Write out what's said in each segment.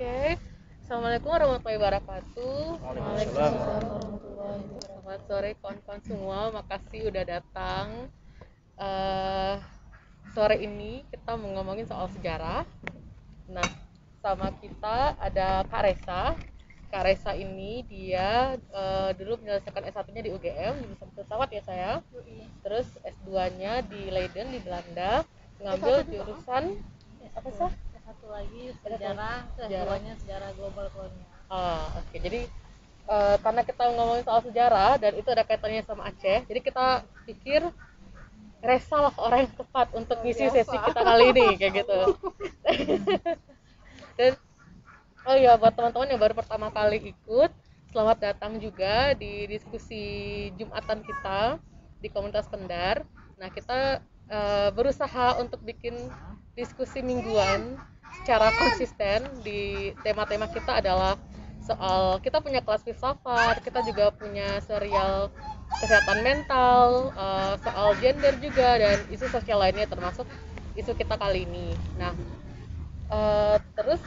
Oke. Assalamualaikum warahmatullahi wabarakatuh. Waalaikumsalam. Selamat sore kawan-kawan semua. Makasih udah datang. Eh, Sore ini kita mau ngomongin soal sejarah. Nah, sama kita ada Kak Resa. Kak Resa ini dia dulu menyelesaikan S1-nya di UGM, jurusan pesawat ya saya. Terus S2-nya di Leiden di Belanda, ngambil jurusan apa sih? Satu lagi sejarah, keduanya sejarah global kolonial. Oke. Jadi karena kita ngomongin soal sejarah dan itu ada kaitannya sama Aceh, jadi kita pikir Resa lah orang yang tepat untuk ngisi sesi kita kali ini kayak gitu. Dan oh ya, buat teman-teman yang baru pertama kali ikut, selamat datang juga di diskusi Jumatan kita di komunitas Pendar. Nah, kita berusaha untuk bikin diskusi mingguan secara konsisten. Di tema-tema kita adalah soal, kita punya kelas filsafat, kita juga punya serial kesehatan mental, soal gender juga, dan isu sosial lainnya termasuk isu kita kali ini. Nah, terus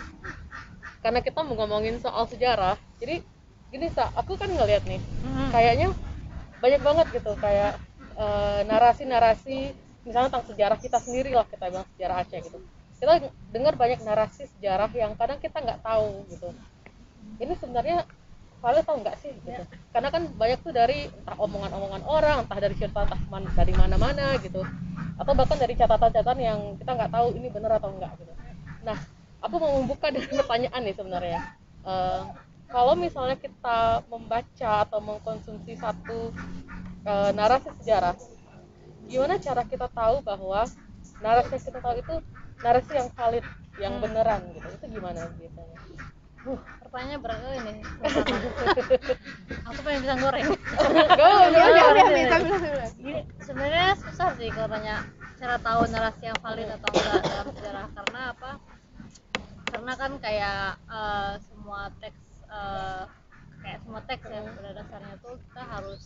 karena kita mau ngomongin soal sejarah, jadi gini aku kan ngeliat nih, kayaknya banyak banget gitu kayak narasi-narasi misalnya tentang sejarah kita sendiri lah, kita bilang sejarah Aceh gitu. Kita dengar banyak narasi sejarah yang kadang kita nggak tahu gitu. Ini sebenarnya kalian tahu nggak sih gitu? Karena kan banyak tuh dari entah omongan-omongan orang, entah dari cerita, entah dari mana-mana gitu, atau bahkan dari catatan-catatan yang kita nggak tahu ini benar atau enggak gitu. Nah, aku mau membuka dengan pertanyaan nih sebenarnya. Kalau misalnya kita membaca atau mengkonsumsi satu narasi sejarah, gimana cara kita tahu bahwa narasi yang kita tahu itu narasi yang valid, yang beneran gitu? Itu gimana biasanya? Pertanyaannya berat kali nih. Aku pengen pisang goreng. Sebenarnya susah sih kalau tanya cara tahu narasi yang valid atau enggak dalam sejarah, karena apa? Karena kan kayak semua teks ya pada dasarnya tuh kita harus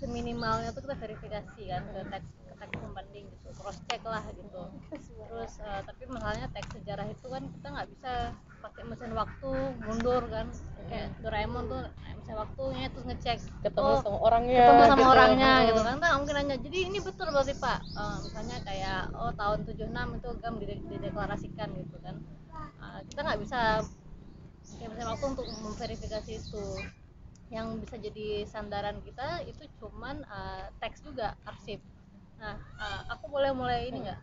seminimalnya tuh kita verifikasi kan ke teks pembanding gitu, cross check lah gitu. Terus tapi masalahnya teks sejarah itu kan kita nggak bisa pakai mesin waktu mundur kan, kayak Doraemon tuh mesin waktunya terus ngecek ketemu sama orangnya gitu kan, nggak mungkin nanya jadi ini betul berarti Pak, misalnya kayak tahun 76 itu kan dideklarasikan gitu kan. Kita nggak bisa pakai mesin waktu untuk memverifikasi itu. Yang bisa jadi sandaran kita itu cuman teks juga, arsip. Nah, aku boleh mulai ini nggak?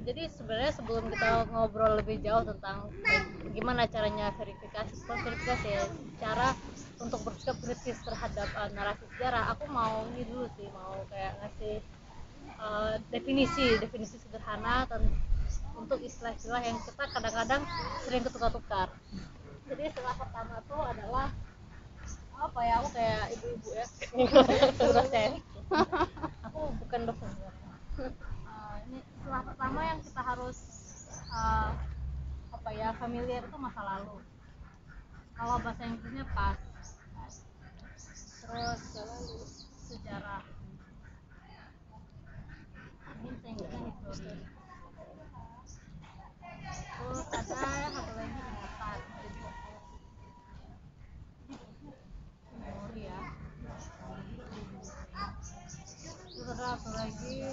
Jadi sebenarnya sebelum kita ngobrol lebih jauh tentang gimana caranya verifikasi ya, cara untuk bersikap kritis terhadap narasi sejarah, aku mau ini dulu sih, mau kayak ngasih definisi sederhana untuk istilah-istilah yang kita kadang-kadang sering ketukar-tukar. Jadi istilah pertama tuh adalah apa ya, aku kayak ibu-ibu ya. Dosen. Aku bukan dosen. Ini istilah pertama yang kita harus familiar itu masa lalu. Kalau bahasa Inggrisnya past. Terus sejarah. Ini bahasa Inggrisnya history. Terus ada satu lagi ingatan. Memori ya. Terus ada apa lagi?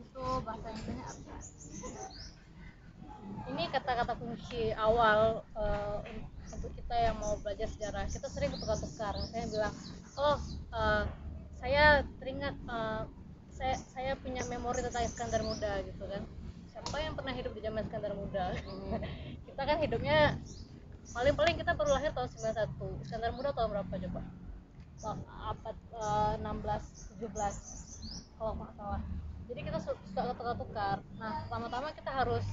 Itu bahasa Inggrisnya apa? Ini kata-kata kunci awal untuk kita yang mau belajar sejarah. Kita sering ketukar-tukar. Misalnya bilang, saya teringat, saya punya memori tentang Iskandar Muda gitu kan. Siapa yang pernah hidup di zaman Iskandar Muda? Kita kan hidupnya paling kita baru lahir tahun 91. Iskandar Muda tahun berapa coba? Abad 16 17 kalau nggak salah. Jadi kita suka tukar-tukar. Nah, pertama-tama kita harus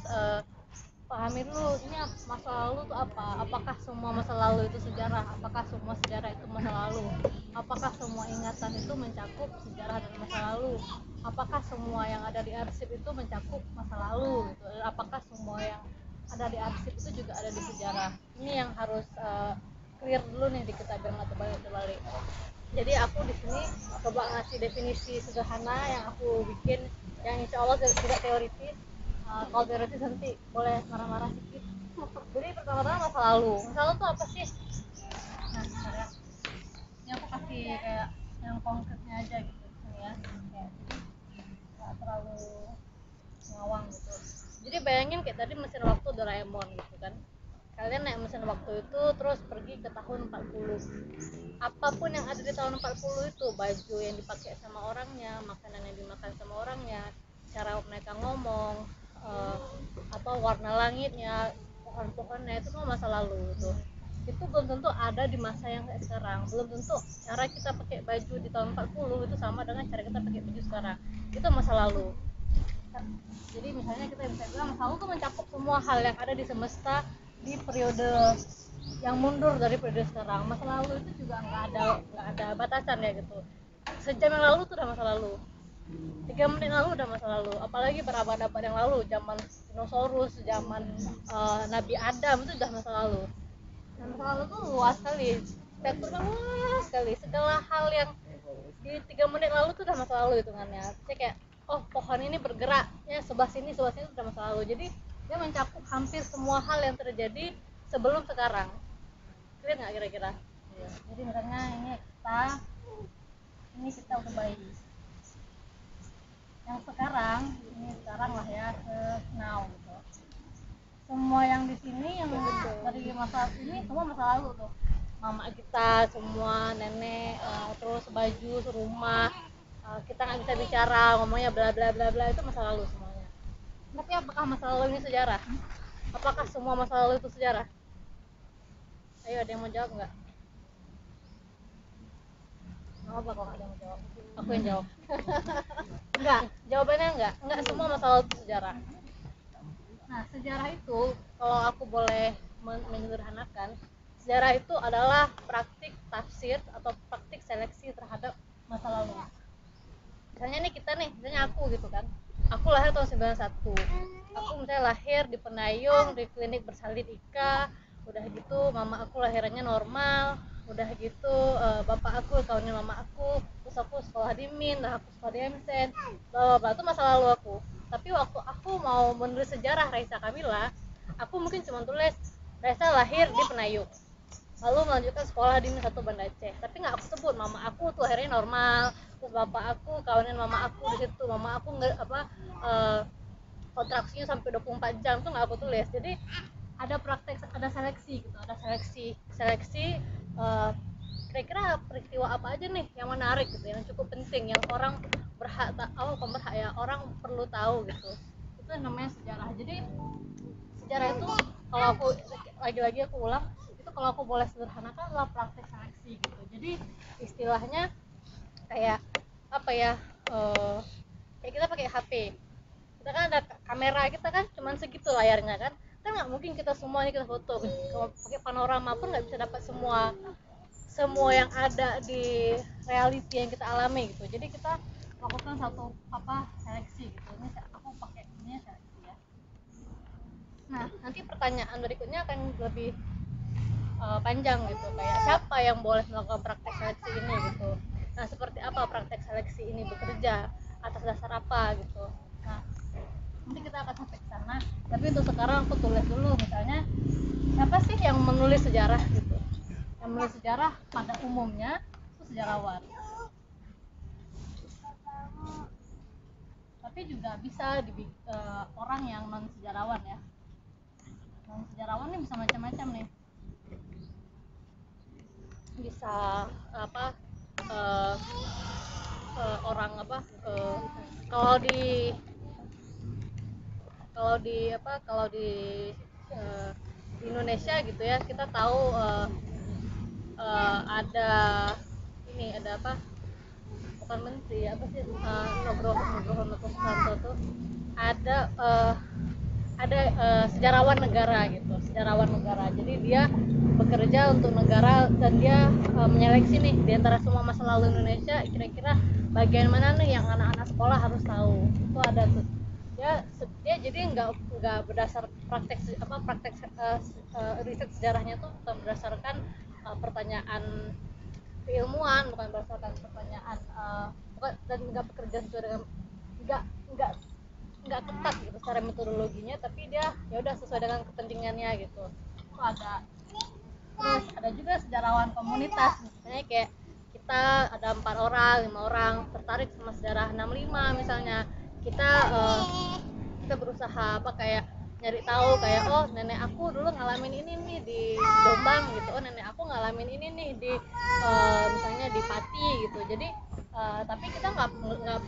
pahami dulu ini masa lalu itu apa. Apakah semua masa lalu itu sejarah? Apakah semua sejarah itu masa lalu? Apakah semua ingatan itu mencakup sejarah dan masa lalu? Apakah semua yang ada di arsip itu mencakup masa lalu gitu? Apakah semua yang ada di arsip itu juga ada di sejarah? Ini yang harus clear dulu nih di kita biar nggak terbalik-terbalik. Jadi aku di sini coba ngasih definisi sederhana yang aku bikin, yang insya Allah tidak teoritis. Kalau teoritis nanti boleh marah-marah sedikit. Jadi pertama-tama masa lalu tuh apa sih? Nah bentar ya, ini aku kasih kayak yang konkretnya aja gitu nih ya, kayak nggak terlalu ngawang gitu. Jadi bayangin kayak tadi mesin waktu Doraemon gitu kan, kalian naik mesin waktu itu terus pergi ke tahun 40. Apapun yang ada di tahun 40 itu, baju yang dipakai sama orangnya, makanan yang dimakan sama orangnya, cara mereka ngomong, atau warna langitnya, pohon-pohonnya, itu semua masa lalu tuh. Itu belum tentu ada di masa yang kayak sekarang. Belum tentu cara kita pakai baju di tahun 40 itu sama dengan cara kita pakai baju sekarang. Itu masa lalu. Jadi misalnya kita bisa bilang masa lalu itu mencakup semua hal yang ada di semesta di periode yang mundur dari periode sekarang. Masa lalu itu juga nggak ada batasan ya gitu. Sejam yang lalu itu udah masa lalu, 3 menit lalu udah masa lalu, apalagi berabad-abad yang lalu, zaman dinosaurus, zaman Nabi Adam, itu udah masa lalu. Dan masa lalu tuh luas sekali, spektrumnya luas sekali, segala hal yang di 3 menit lalu tuh udah masa lalu hitungannya. Saya kayak, oh pohon ini bergerak ya sebelah sini udah masa lalu. Jadi dia mencakup hampir semua hal yang terjadi sebelum sekarang. Clear nggak kira-kira? Iya. Jadi misalnya ini kita udah bayi yang sekarang lah ya, now gitu. Semua yang di sini yang dari masa ini semua masa lalu tuh. Mama kita semua, nenek, terus baju, rumah, kita nggak bisa bicara, ngomongnya bla bla bla bla, itu masa lalu semuanya. Tapi apakah masa lalu ini sejarah? Apakah semua masa lalu itu sejarah? Ayo, ada yang mau jawab nggak? Nggak apa kalau nggak ada yang mau jawab, aku yang jawab. Enggak, jawabannya enggak semua masa lalu itu sejarah. Nah, sejarah itu kalau aku boleh menyederhanakan, sejarah itu adalah praktik tafsir atau praktik seleksi terhadap masa lalu. Misalnya misalnya aku gitu kan, aku lahir tahun 91, aku misalnya lahir di Penayung, di klinik bersalin Ika, udah gitu mama aku lahirannya normal, udah gitu bapak aku kawinin mama aku, terus aku sekolah di MIN, aku sekolah di MSN, bla bla, itu masa lalu aku. Tapi waktu aku mau menulis sejarah Raisa Kamila, aku mungkin cuma tulis Raisa lahir di Penayung, lalu melanjutkan sekolah di satu Banda Aceh, tapi nggak aku sebut mama aku tuh akhirnya normal, terus bapak aku kawinin mama aku di situ, mama aku nggak kontraksinya sampai 24 jam tuh nggak aku tulis. Jadi ada seleksi gitu, ada seleksi kira-kira peristiwa apa aja nih yang menarik gitu, yang cukup penting, yang orang orang perlu tahu gitu. Itu namanya sejarah. Jadi sejarah itu, kalau aku lagi-lagi aku ulang, itu kalau aku boleh sederhanakan adalah praktek seleksi gitu. Jadi istilahnya kayak apa ya, kayak kita pakai HP, kita kan ada kamera, kita kan cuman segitu layarnya kan nggak mungkin kita semua ini kita foto. Kalau pakai panorama pun nggak bisa dapat semua yang ada di reality yang kita alami gitu. Jadi kita lakukan satu seleksi gitu. Ini aku pakai ini seleksi ya. Nah, nanti pertanyaan berikutnya akan lebih panjang gitu, kayak siapa yang boleh melakukan praktek seleksi ini gitu. Nah, seperti apa praktek seleksi ini bekerja, atas dasar apa gitu. Nah, nanti kita akan sampai ke sana. Tapi untuk sekarang aku tulis dulu, misalnya siapa sih yang menulis sejarah gitu. Yang menulis sejarah pada umumnya itu sejarawan. Tapi juga bisa orang yang non sejarawan ya. Non sejarawan ini bisa macam-macam nih. Bisa orang kalau di Indonesia gitu ya, kita tahu ada bukan menteri, Nugroho Susanto tuh ada sejarawan negara gitu, sejarawan negara. Jadi dia bekerja untuk negara dan dia menyeleksi nih di antara semua masa lalu Indonesia, kira-kira bagian mana nih yang anak-anak sekolah harus tahu. Itu ada tuh. Dia jadi nggak berdasar praktek riset sejarahnya tuh bukan berdasarkan pertanyaan keilmuan, bukan berdasarkan pertanyaan, bukan, dan nggak bekerja sesuai dengan nggak nggak nggak ketat gitu secara metodologinya, tapi dia ya udah sesuai dengan kepentingannya gitu. Itu ada. Terus ada juga sejarawan komunitas, misalnya kayak kita ada 4 orang 5 orang tertarik sama sejarah 65 misalnya, kita kita berusaha apa kayak nyari tahu kayak oh nenek aku dulu ngalamin ini nih di Jombang gitu, oh nenek aku ngalamin ini nih di misalnya di Pati gitu. Jadi tapi kita nggak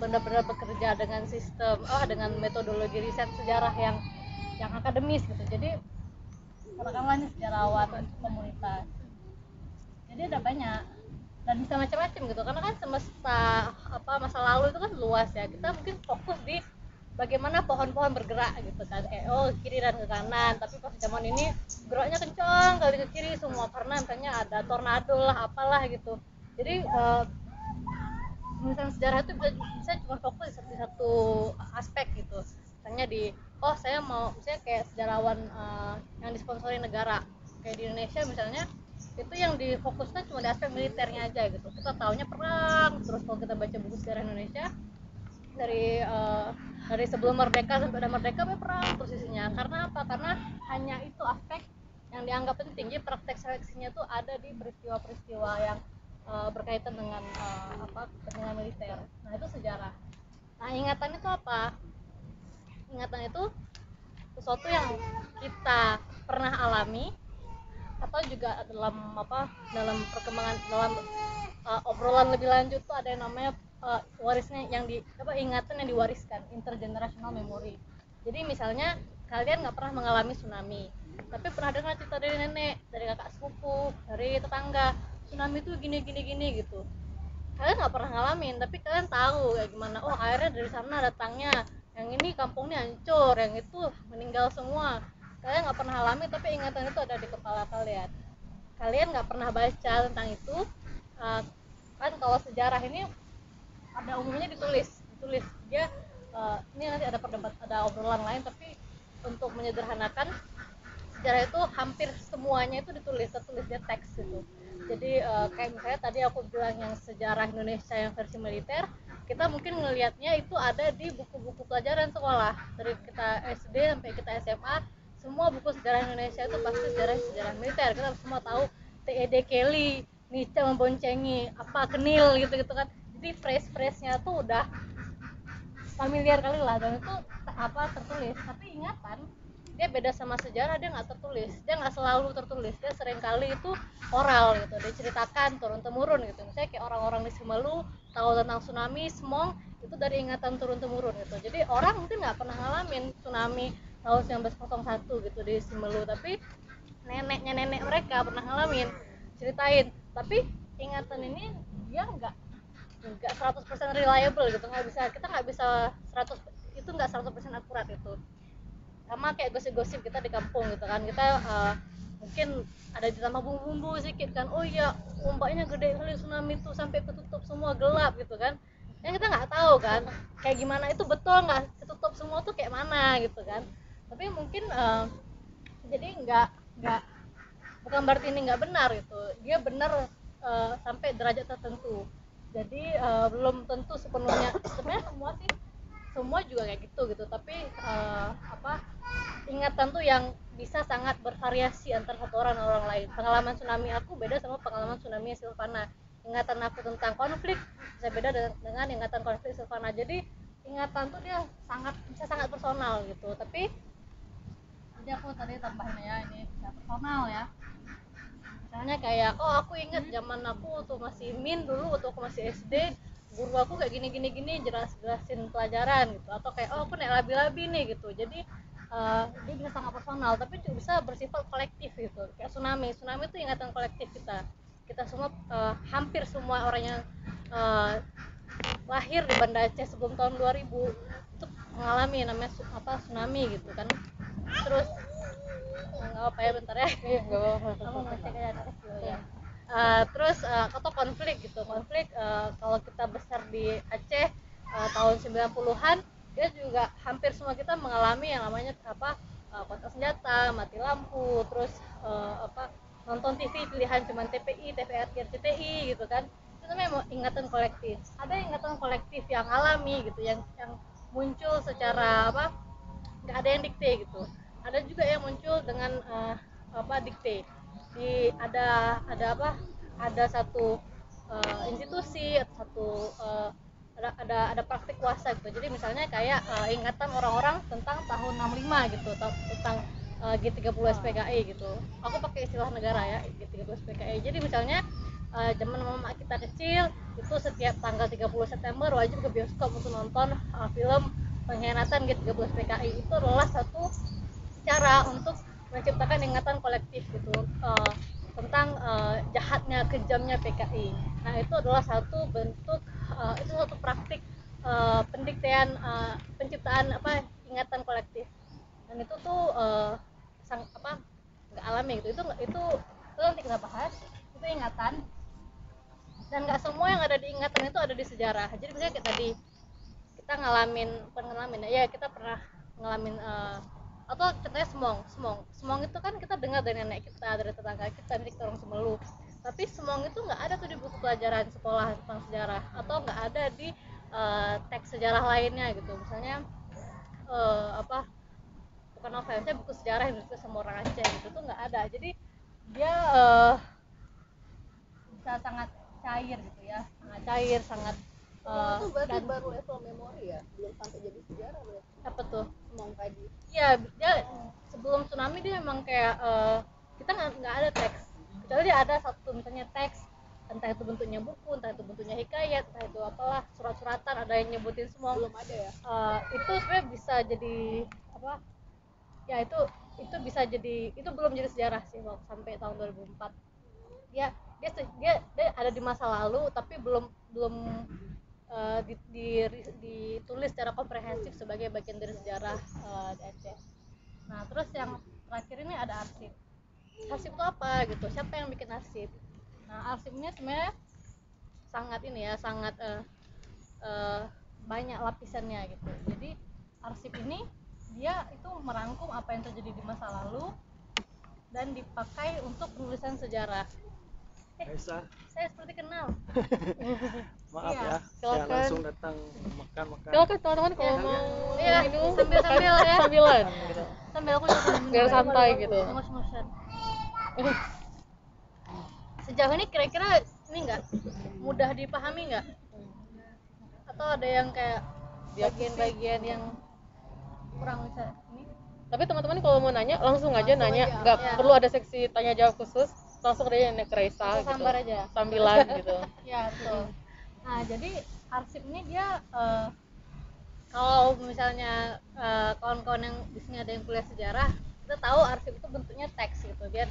benar-benar bekerja dengan sistem dengan metodologi riset sejarah yang akademis gitu. Jadi katakanlah ini sejarawan komunitas, jadi ada banyak dan bisa macam-macam gitu, karena kan semesta masa lalu itu kan luas ya. Kita mungkin fokus di bagaimana pohon-pohon bergerak gitu kan, kayak oh kiri dan ke kanan, tapi pas zaman ini geraknya kencang kali ke kiri semua karena misalnya ada tornado lah apalah gitu. Jadi misalnya sejarah itu bisa cuma fokus di satu aspek gitu, misalnya di saya mau misalnya kayak sejarawan yang disponsori negara kayak di Indonesia misalnya, itu yang difokuskan cuma di aspek militernya aja gitu. Kita taunya perang terus. Kalau kita baca buku sejarah Indonesia dari sebelum merdeka sampai udah merdeka perang posisinya. Karena apa? Karena hanya itu aspek yang dianggap penting. Jadi praktek seleksinya tuh ada di peristiwa-peristiwa yang berkaitan dengan kepentingan militer. Nah itu sejarah. Nah ingatan itu apa? Ingatan itu sesuatu yang kita pernah alami, atau juga dalam perkembangan dalam obrolan lebih lanjut tuh ada yang namanya warisnya yang ingatan yang diwariskan, intergenerational memory. Jadi misalnya kalian nggak pernah mengalami tsunami, tapi pernah dengar cerita dari nenek, dari kakak sepupu, dari tetangga, tsunami itu gini gini gini gitu. Kalian nggak pernah ngalamin, tapi kalian tahu kayak gimana, oh airnya dari sana datangnya, yang ini kampungnya hancur, yang itu meninggal semua. Kalian nggak pernah alami, tapi ingatan itu ada di kepala kalian. Kalian nggak pernah baca tentang itu. Kan kalau sejarah ini ada umumnya ditulis dia. Ini nanti ada obrolan lain, tapi untuk menyederhanakan, sejarah itu hampir semuanya itu tertulis dia teks gitu. Jadi kayak misalnya tadi aku bilang yang sejarah Indonesia yang versi militer, kita mungkin ngelihatnya itu ada di buku-buku pelajaran sekolah dari kita SD sampai kita SMA. Semua buku sejarah Indonesia itu pasti sejarah militer. Kita semua tahu T.E.D. Kelly, Nietzsche memboncengi, Kenil gitu kan. Jadi phrase-nya tuh udah familiar kali lah, dan itu tertulis. Tapi ingatan dia beda sama sejarah, dia nggak tertulis, dia nggak selalu tertulis, dia seringkali itu oral gitu, dia ceritakan turun temurun gitu. Misalnya kayak orang-orang di Simelu tahu tentang tsunami Semong itu dari ingatan turun temurun gitu. Jadi orang mungkin nggak pernah ngalamin tsunami tahun 1901 gitu di Simelu, tapi nenek mereka pernah ngalamin, ceritain. Tapi ingatan ini dia nggak 100% reliable gitu, kita nggak bisa 100, itu nggak 100% akurat itu. Sama kayak gosip-gosip kita di kampung gitu kan, kita mungkin ada ditambah bumbu-bumbu sedikit kan, oh iya ombaknya gede kali tsunami itu sampai ketutup semua gelap gitu kan. Yang kita nggak tahu kan kayak gimana itu betul nggak ketutup semua tuh kayak mana gitu kan. Tapi mungkin jadi nggak bukan berarti ini nggak benar gitu, dia benar sampai derajat tertentu. Jadi belum tentu sepenuhnya, sebenarnya semua juga kayak gitu. Tapi ingatan tuh yang bisa sangat bervariasi antara satu orang dan orang lain. Pengalaman tsunami aku beda sama pengalaman tsunami Silvana. Ingatan aku tentang konflik bisa beda dengan ingatan konflik Silvana. Jadi ingatan tuh dia bisa sangat personal gitu. Tapi jadi aku tadi tambahin ya, ini bisa personal ya. Misalnya kayak aku inget zaman aku tuh masih dulu waktu aku masih SD, guru aku kayak gini jelasin pelajaran gitu, atau kayak aku naik labi-labi nih gitu. Jadi dia bisa sangat personal, tapi juga bisa bersifat kolektif gitu. Kayak tsunami itu ingatan kolektif kita semua, hampir semua orang yang lahir di Banda Aceh sebelum tahun 2000 itu mengalami namanya tsunami gitu kan. Terus nggak apa ya, bentar ya, nggak apa-apa. kamu ngecek aja anak kecil ya. Terus atau konflik kalau kita besar di Aceh tahun 90-an, dia juga hampir semua kita mengalami yang namanya kontak senjata, mati lampu, terus nonton TV pilihan cuman TPI, TVRI, RCTI gitu kan. Itu memang ingatan kolektif. Ada ingatan kolektif yang alami gitu, yang muncul secara apa? Nggak ada yang dikte gitu. Ada juga yang muncul dengan dikte. Ada apa? Ada satu institusi atau satu ada praktik kuasa gitu. Jadi misalnya kayak ingatan orang-orang tentang tahun 65 gitu, tentang G30 SPKI gitu. Aku pakai istilah negara ya, G30 SPKI. Jadi misalnya zaman mama kita kecil itu setiap tanggal 30 September wajib ke bioskop untuk nonton film pengkhianatan G30 SPKI. Itu adalah satu cara untuk menciptakan ingatan kolektif gitu, tentang jahatnya, kejamnya PKI. Nah itu adalah satu bentuk, itu satu praktik pendiktean, penciptaan ingatan kolektif. Dan itu tuh nggak alami gitu. Itu nanti kita bahas. Itu ingatan, dan nggak semua yang ada di ingatan itu ada di sejarah. Jadi misalnya kayak tadi kita ngalamin ya, kita pernah ngalamin atau contohnya semong itu kan kita dengar dari nenek kita, dari tetangga kita, dari orang Semelu. Tapi semong itu nggak ada tuh di buku pelajaran sekolah tentang sejarah, atau nggak ada di teks sejarah lainnya gitu. Misalnya bukan novel, misalnya buku sejarah yang ditulis sama orang Aceh gitu tuh nggak ada. Jadi dia bisa sangat cair gitu ya, sangat cair, sangat itu berarti baru level memori ya, belum sampai jadi sejarah berarti. Apa tuh? Semong tadi. Iya, dia sebelum tsunami dia memang kayak kita nggak ada teks, kecuali dia ada satu misalnya teks, entah itu bentuknya buku, entah itu bentuknya hikayat, entah itu apalah, surat-suratan, ada yang nyebutin semua. Belum ada ya. Itu sebenarnya bisa jadi apa? Ya itu bisa jadi, itu belum jadi sejarah sih sampai tahun 2004. Dia ada di masa lalu tapi belum ditulis secara komprehensif sebagai bagian dari sejarah di Aceh. Nah terus yang terakhir ini ada arsip. Arsip itu apa gitu? Siapa yang bikin arsip? Nah arsipnya sebenarnya sangat banyak lapisannya gitu. Jadi arsip ini dia itu merangkum apa yang terjadi di masa lalu dan dipakai untuk penulisan sejarah. Aisyah, Saya seperti kenal. maaf Iya, ya, saya silakan. langsung datang makan. Silakan teman-teman kalau mau Iya, minum sambil ya. sambilan gitu. Sambil aku juga Biar santai gitu. ngos-ngosan. Sejauh ini kira-kira ini nggak mudah dipahami nggak? Atau ada yang kayak bagian-bagian yang kurang bisa ini? Tapi teman-teman kalau mau nanya langsung aja nanya, nggak Ya. perlu ada seksi tanya jawab khusus, langsung aja nanya ke Raisa gitu. Sambar aja. Sambilan gitu. Ya betul. Nah jadi arsip ini dia kalau misalnya kawan-kawan yang di sini ada yang kuliah sejarah, kita tahu arsip itu bentuknya teks gitu. Dia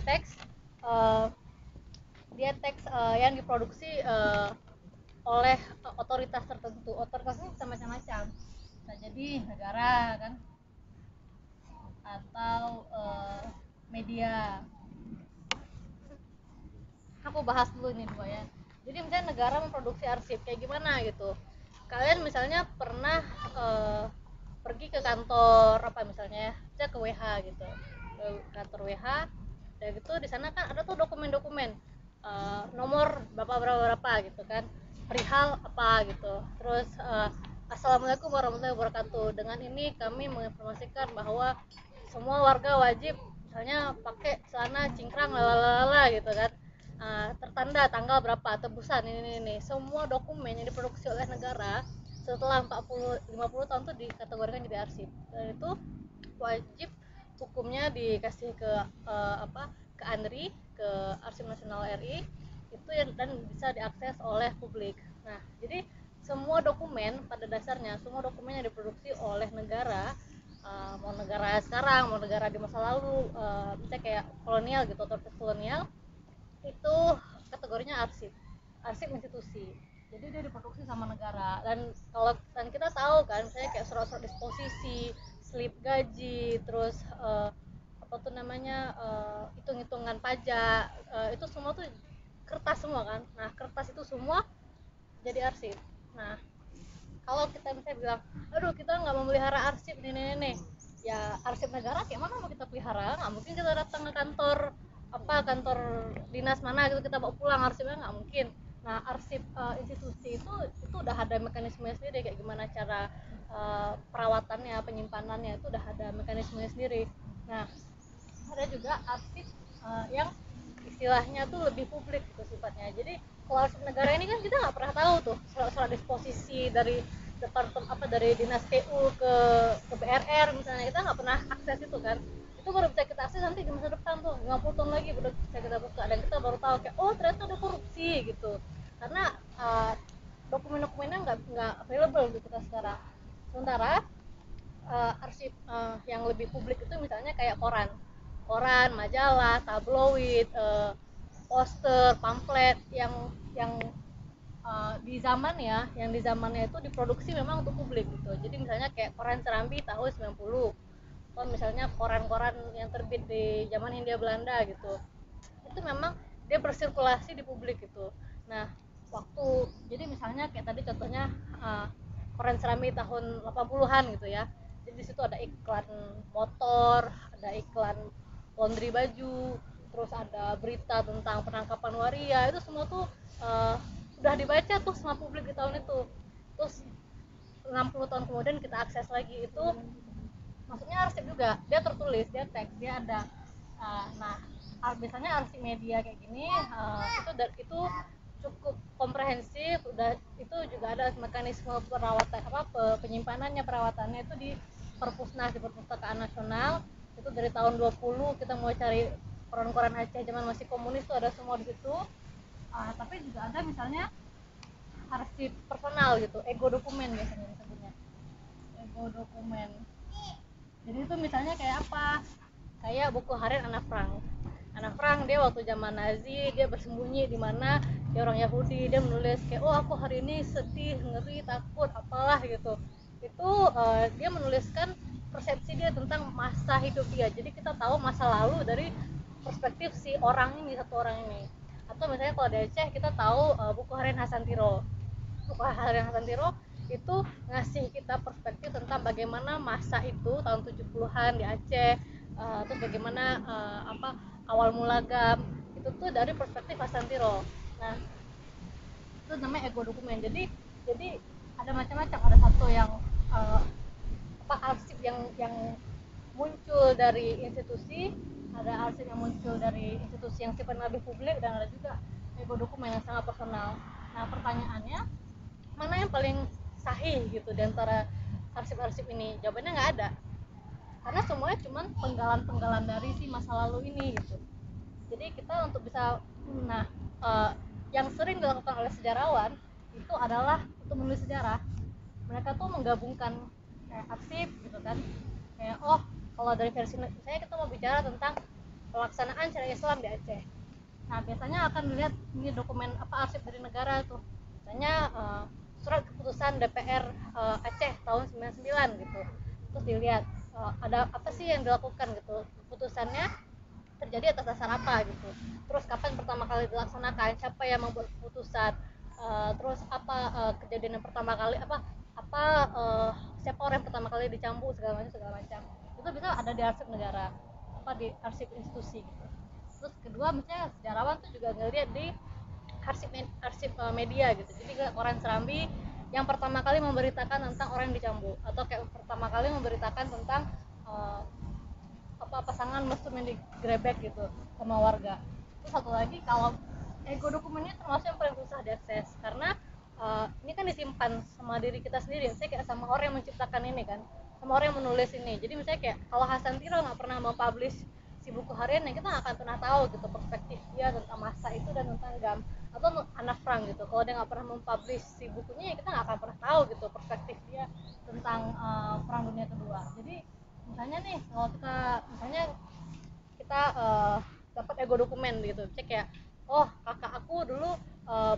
teks yang diproduksi oleh otoritas tertentu. Otoritasnya bisa macam-macam. Bisa jadi negara kan, atau media. Aku bahas dulu ini dua ya. Jadi misalnya negara memproduksi arsip kayak gimana gitu. Kalian misalnya pernah pergi ke kantor apa misalnya, saya ke WH gitu, ke kantor WH, dan gitu di sana kan ada tuh dokumen-dokumen nomor berapa gitu kan, perihal apa gitu. Terus Assalamualaikum warahmatullahi wabarakatuh. Dengan ini kami menginformasikan bahwa semua warga wajib misalnya pakai celana cingkrang lalala gitu kan. Tertanda tanggal berapa, tebusan ini semua dokumen yang diproduksi oleh negara setelah 40-50 tahun itu dikategorikan jadi arsip. Dan itu wajib hukumnya dikasih ke ke ANRI, ke Arsip Nasional RI itu dan bisa diakses oleh publik. Nah jadi semua dokumen pada dasarnya, semua dokumen yang diproduksi oleh negara, mau negara sekarang, mau negara di masa lalu, misalnya kayak kolonial gitu, otoritas kolonial, itu kategorinya arsip institusi. Jadi dia diproduksi sama negara. Dan kita tahu kan misalnya kayak surat-surat disposisi, slip gaji, terus hitung-hitungan pajak, itu semua tuh kertas semua kan. Nah kertas itu semua jadi arsip. Nah kalau kita misalnya bilang, aduh kita nggak memelihara arsip nih, ya arsip negara kayak mana mau kita pelihara? Nggak mungkin kita datang ke kantor kantor dinas mana gitu kita bawa pulang arsipnya, nggak mungkin. Nah arsip institusi itu udah ada mekanismenya sendiri, kayak gimana cara perawatannya, penyimpanannya itu udah ada mekanismenya sendiri. Nah ada juga arsip yang istilahnya tuh lebih publik gitu sifatnya. Jadi kalau arsip negara ini kan kita nggak pernah tahu tuh surat disposisi dari dari dinas PU ke BRR misalnya, kita nggak pernah akses itu kan. Itu baru bisa kita akses nanti di masa depan tuh 50 tahun lagi baru bisa kita buka, dan kita baru tahu kayak oh ternyata ada korupsi gitu, karena dokumen-dokumennya nggak available di kita sekarang. Sementara arsip yang lebih publik itu misalnya kayak koran, majalah, tabloid, poster, pamflet yang di zamannya itu diproduksi memang untuk publik gitu. Jadi misalnya kayak koran Serambi tahun 90, atau misalnya koran-koran yang terbit di zaman Hindia Belanda gitu, itu memang dia bersirkulasi di publik gitu. Nah jadi misalnya kayak tadi contohnya koran Serambi tahun 80-an gitu ya, jadi di situ ada iklan motor, ada iklan laundry baju, terus ada berita tentang penangkapan waria, itu semua tuh udah dibaca tuh sama publik di tahun itu. Terus 60 tahun kemudian kita akses lagi, itu maksudnya arsip juga, dia tertulis, dia teks, dia ada nah biasanya arsip media kayak gini itu cukup komprehensif, udah itu juga ada mekanisme perawatan penyimpanannya, perawatannya itu di Perpusnas, di Perpustakaan Nasional. Itu dari tahun 20 kita mau cari koran-koran Aceh zaman masih komunis tuh ada semua di situ. Tapi juga ada misalnya arsip personal gitu, ego dokumen biasanya disebutnya, ego dokumen. Jadi itu misalnya kayak apa, kayak buku harian Anna Frank, dia waktu zaman Nazi dia bersembunyi di mana, dia orang Yahudi, dia menulis kayak oh aku hari ini sedih, ngeri, takut, apalah gitu. Itu dia menuliskan persepsi dia tentang masa hidup dia, jadi kita tahu masa lalu dari perspektif si orang ini, satu orang ini. Atau misalnya kalau di Aceh kita tahu buku harian Hasan Tiro itu ngasih kita perspektif tentang bagaimana masa itu tahun 70-an di Aceh, terus bagaimana awal mula GAM itu tuh dari perspektif Hasan Tiro. Nah itu namanya ego dokumen. Jadi ada macam-macam, ada satu yang arsip yang muncul dari institusi, ada arsip yang muncul dari institusi yang sifatnya lebih publik, dan ada juga ego dokumen yang sangat personal. Nah pertanyaannya, mana yang paling sahih gitu di antara arsip-arsip ini? Jawabannya nggak ada, karena semuanya cuma penggalan-penggalan dari si masa lalu ini gitu. Jadi kita untuk bisa yang sering dilakukan oleh sejarawan itu adalah untuk menulis sejarah. Mereka tuh menggabungkan kayak arsip gitu kan, kayak oh kalau dari versi misalnya kita mau bicara tentang pelaksanaan syariat Islam di Aceh, nah biasanya akan dilihat ini dokumen arsip dari negara tuh, misalnya surat keputusan DPR Aceh tahun 99 gitu. Terus dilihat ada apa sih yang dilakukan gitu, keputusannya terjadi atas dasar apa gitu, terus kapan pertama kali dilaksanakan, siapa yang membuat keputusan, terus apa kejadian yang pertama kali, siapa orang yang pertama kali dicambuk, segala macam. Itu bisa ada di arsip negara, di arsip institusi gitu. Terus kedua misalnya sejarawan tuh juga ngelihat di arsip media gitu. Jadi koran Serambi yang pertama kali memberitakan tentang orang yang dicambuk, atau kayak pertama kali memberitakan tentang pasangan mesum yang digrebek gitu sama warga. Terus satu lagi, kalau ego dokumennya termasuk yang paling susah diakses, karena ini kan disimpan sama diri kita sendiri, misalnya kayak sama orang yang menciptakan ini kan, sama orang yang menulis ini. Jadi misalnya kayak kalau Hasan Tiro nggak pernah mempublish si buku hariannya, kita nggak akan pernah tahu gitu perspektif dia tentang masa itu dan tentang GAM. Atau Anna Frank gitu, kalau dia nggak pernah mempublish si bukunya, ya kita nggak akan pernah tahu gitu perspektif dia tentang Perang Dunia Kedua. Jadi misalnya nih, kalau kita dapat ego dokumen gitu, cek ya, oh kakak aku dulu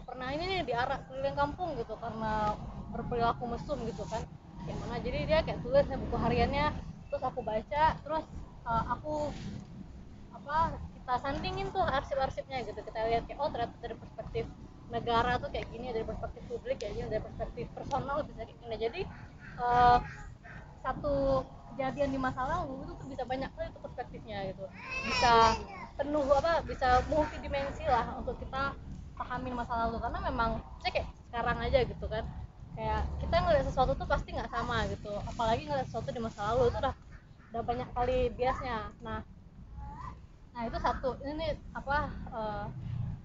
pernah ini nih diarak keliling kampung gitu karena berperilaku mesum gitu kan, kayak mana. Jadi dia kayak tulis buku hariannya, terus aku baca, terus aku kita sandingin tuh arsip-arsipnya gitu, kita lihat kayak oh ternyata dari perspektif negara tuh kayak gini, dari perspektif publik kayak gini, dari perspektif personal bisa kayak gini. Jadi satu kejadian di masa lalu itu tuh bisa banyak kali itu perspektifnya gitu, bisa penuh bisa multidimensi lah untuk kita pahamin masa lalu, karena memang saya kayak sekarang aja gitu kan, kayak kita ngeliat sesuatu tuh pasti nggak sama gitu, apalagi ngeliat sesuatu di masa lalu itu udah banyak kali biasnya. Nah itu satu, ini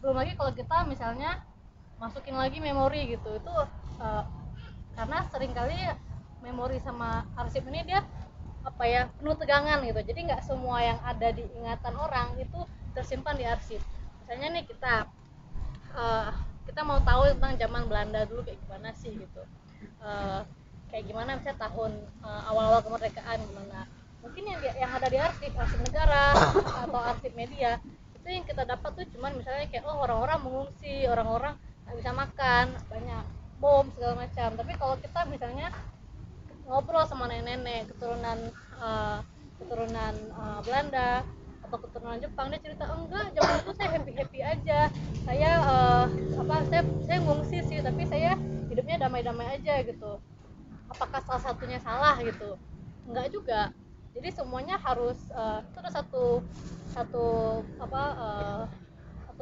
belum lagi kalau kita misalnya masukin lagi memori gitu, itu karena seringkali memori sama arsip ini dia penuh tegangan gitu, jadi nggak semua yang ada di ingatan orang itu tersimpan di arsip. Misalnya nih kita mau tahu tentang zaman Belanda dulu kayak gimana sih gitu, kayak gimana misalnya tahun awal-awal kemerdekaan gimana, mungkin yang ada di arsip negara atau arsip media itu yang kita dapat tuh cuman misalnya kayak orang-orang mengungsi, orang-orang nggak bisa makan, banyak bom segala macam. Tapi kalau kita misalnya ngobrol sama nenek-nenek keturunan Belanda atau keturunan Jepang, dia cerita enggak, zaman itu saya happy aja, saya ngungsi sih tapi saya hidupnya damai-damai aja gitu. Apakah salah satunya salah gitu? Enggak juga. Jadi semuanya harus itu ada satu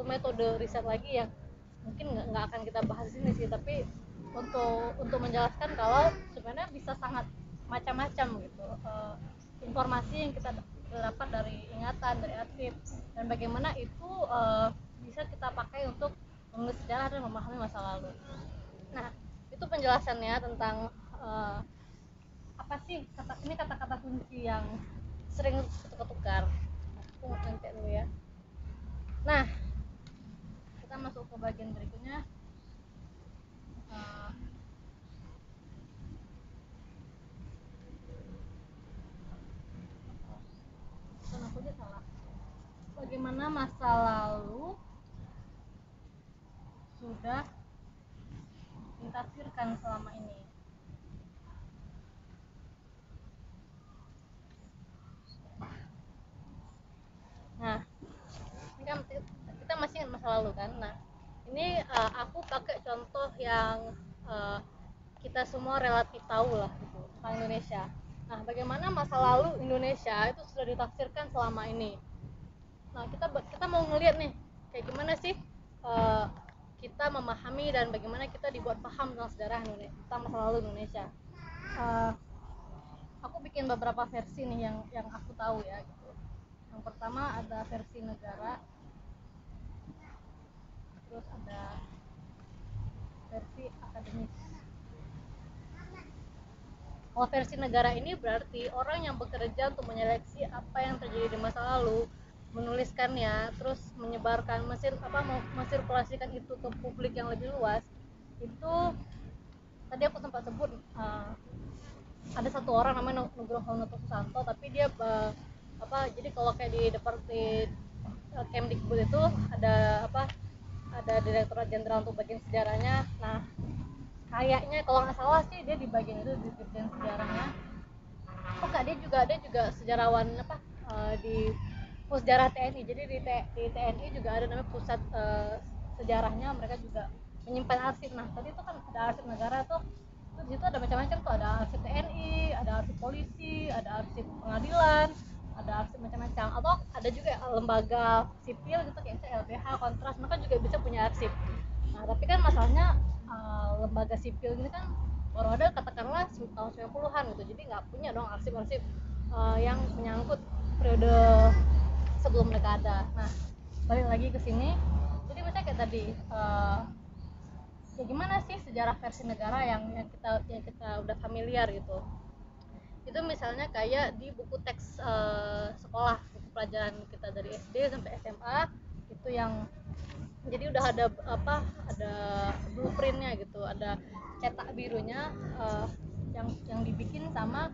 metode riset lagi yang mungkin nggak akan kita bahas di sini sih, tapi untuk menjelaskan kalau sebenarnya bisa sangat macam-macam gitu informasi yang kita dapat dari ingatan, dari arsip, dan bagaimana itu bisa kita pakai untuk menulis sejarah dan memahami masa lalu. Nah itu penjelasannya tentang apa sih kata-kata kunci yang sering ketukar. Aku nanti dulu ya. Nah kita masuk ke bagian berikutnya. Aku aja salah. Bagaimana masa lalu sudah ditafsirkan selama ini? Nah, ini kan kita masih ingat masa lalu kan. Nah, ini aku pakai contoh yang kita semua relatif tahu lah gitu, tentang Indonesia. Nah, bagaimana masa lalu Indonesia itu sudah ditafsirkan selama ini. Nah, kita mau ngelihat nih, kayak gimana sih kita memahami dan bagaimana kita dibuat paham tentang sejarah Indonesia, tentang masa lalu Indonesia. Aku bikin beberapa versi nih yang aku tahu ya gitu. Yang pertama ada versi negara, terus ada versi akademis. Kalau versi negara ini berarti orang yang bekerja untuk menyeleksi apa yang terjadi di masa lalu, menuliskannya, terus menyebarkan, mensirkulasikan itu ke publik yang lebih luas. Itu tadi aku sempat sebut ada satu orang namanya Nugroho Noto Susanto, tapi dia jadi kalau kayak di Kemdikbud itu ada Direktorat Jenderal untuk bagian sejarahnya. Nah kayaknya kalau nggak salah sih dia di bagian itu, di bagian sejarahnya. Dia juga sejarawan di Pussejarah TNI. Jadi di TNI juga ada namanya pusat sejarahnya, mereka juga menyimpan arsip. Nah tadi itu kan ada arsip negara tuh di situ ada macam-macam tuh, ada arsip TNI, ada arsip polisi, ada arsip pengadilan, ada arsip macam-macam. Atau ada juga lembaga sipil gitu kayak LBH, Kontras, mereka juga bisa punya arsip. Nah tapi kan masalahnya lembaga sipil ini kan baru ada katakanlah tahun 90-an gitu, jadi nggak punya dong arsip-arsip yang menyangkut periode sebelum mereka ada. Nah balik lagi ke sini, jadi misalnya kayak tadi ya gimana sih sejarah versi negara yang kita udah familiar gitu. Itu misalnya kayak di buku teks sekolah, buku pelajaran kita dari SD sampai SMA itu yang jadi udah ada blueprintnya gitu, ada cetak birunya yang dibikin sama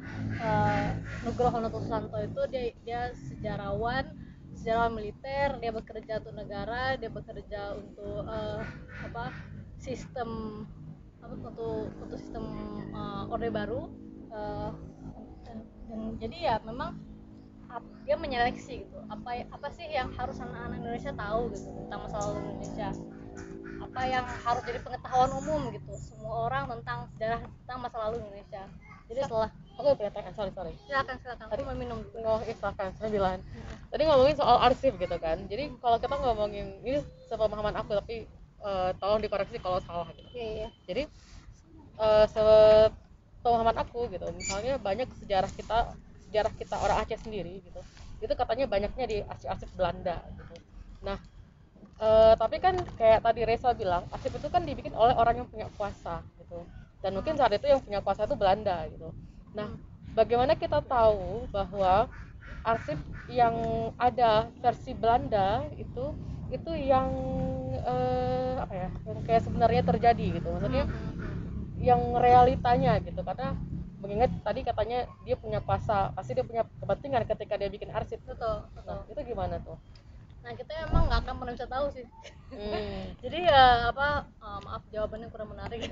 Nugroho Noto Susanto. Itu dia sejarawan militer, dia bekerja untuk negara, dia bekerja untuk sistem untuk sistem Orde Baru, dan jadi ya memang dia menyeleksi gitu apa sih yang harus anak-anak Indonesia tahu gitu tentang masa lalu Indonesia, apa yang harus jadi pengetahuan umum gitu semua orang tentang sejarah tentang masa lalu Indonesia. Jadi setelah aku boleh tanya, sorry silakan tadi aku mau minum dulu. silakan, 9 tadi ngomongin soal arsip gitu kan. Jadi kalau kita ngomongin ini sepemahaman aku, tapi tolong dikoreksi kalau salah gitu. Iya. Jadi sepemahaman aku gitu, misalnya banyak sejarah kita orang Aceh sendiri gitu, itu katanya banyaknya di arsip-arsip Belanda gitu. Nah, tapi kan kayak tadi Reza bilang, arsip itu kan dibikin oleh orang yang punya kuasa gitu, dan mungkin saat itu yang punya kuasa itu Belanda gitu. Nah, bagaimana kita tahu bahwa arsip yang ada versi Belanda itu yang apa ya, yang kayak sebenarnya terjadi gitu, maksudnya yang realitanya gitu. Karena mengingat tadi katanya dia punya kuasa, pasti dia punya kepentingan ketika dia bikin arsip. Betul. Nah, itu gimana tuh? Nah, kita emang nggak akan pernah bisa tahu sih. Jadi ya maaf jawabannya kurang menarik.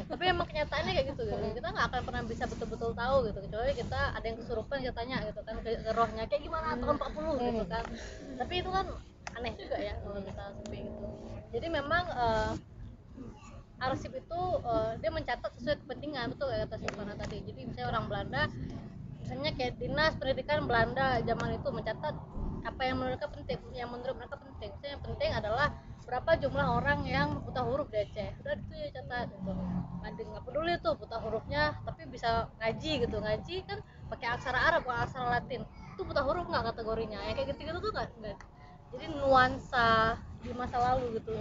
Tapi emang kenyataannya kayak gitu gitu. Kita nggak akan pernah bisa betul-betul tahu gitu, kecuali kita ada yang kesurupan, kita tanya gitu kan ke rohnya kayak gimana tahun 40 gitu kan. Tapi itu kan aneh juga ya kalau kita sampai gitu. Jadi memang arsip itu dia mencatat sesuai kepentingan, betul kayak kata Silvana tadi. Jadi misalnya orang Belanda, misalnya kayak dinas pendidikan Belanda zaman itu mencatat apa yang menurut mereka penting, misalnya yang penting adalah berapa jumlah orang yang buta huruf di Aceh, udah itu ya catat gitu. Nggak peduli tuh buta hurufnya, tapi bisa ngaji gitu. Ngaji kan pakai aksara Arab bukan aksara Latin, itu buta huruf nggak kategorinya, yang kayak gitu-gitu tuh nggak. Jadi nuansa di masa lalu gitu,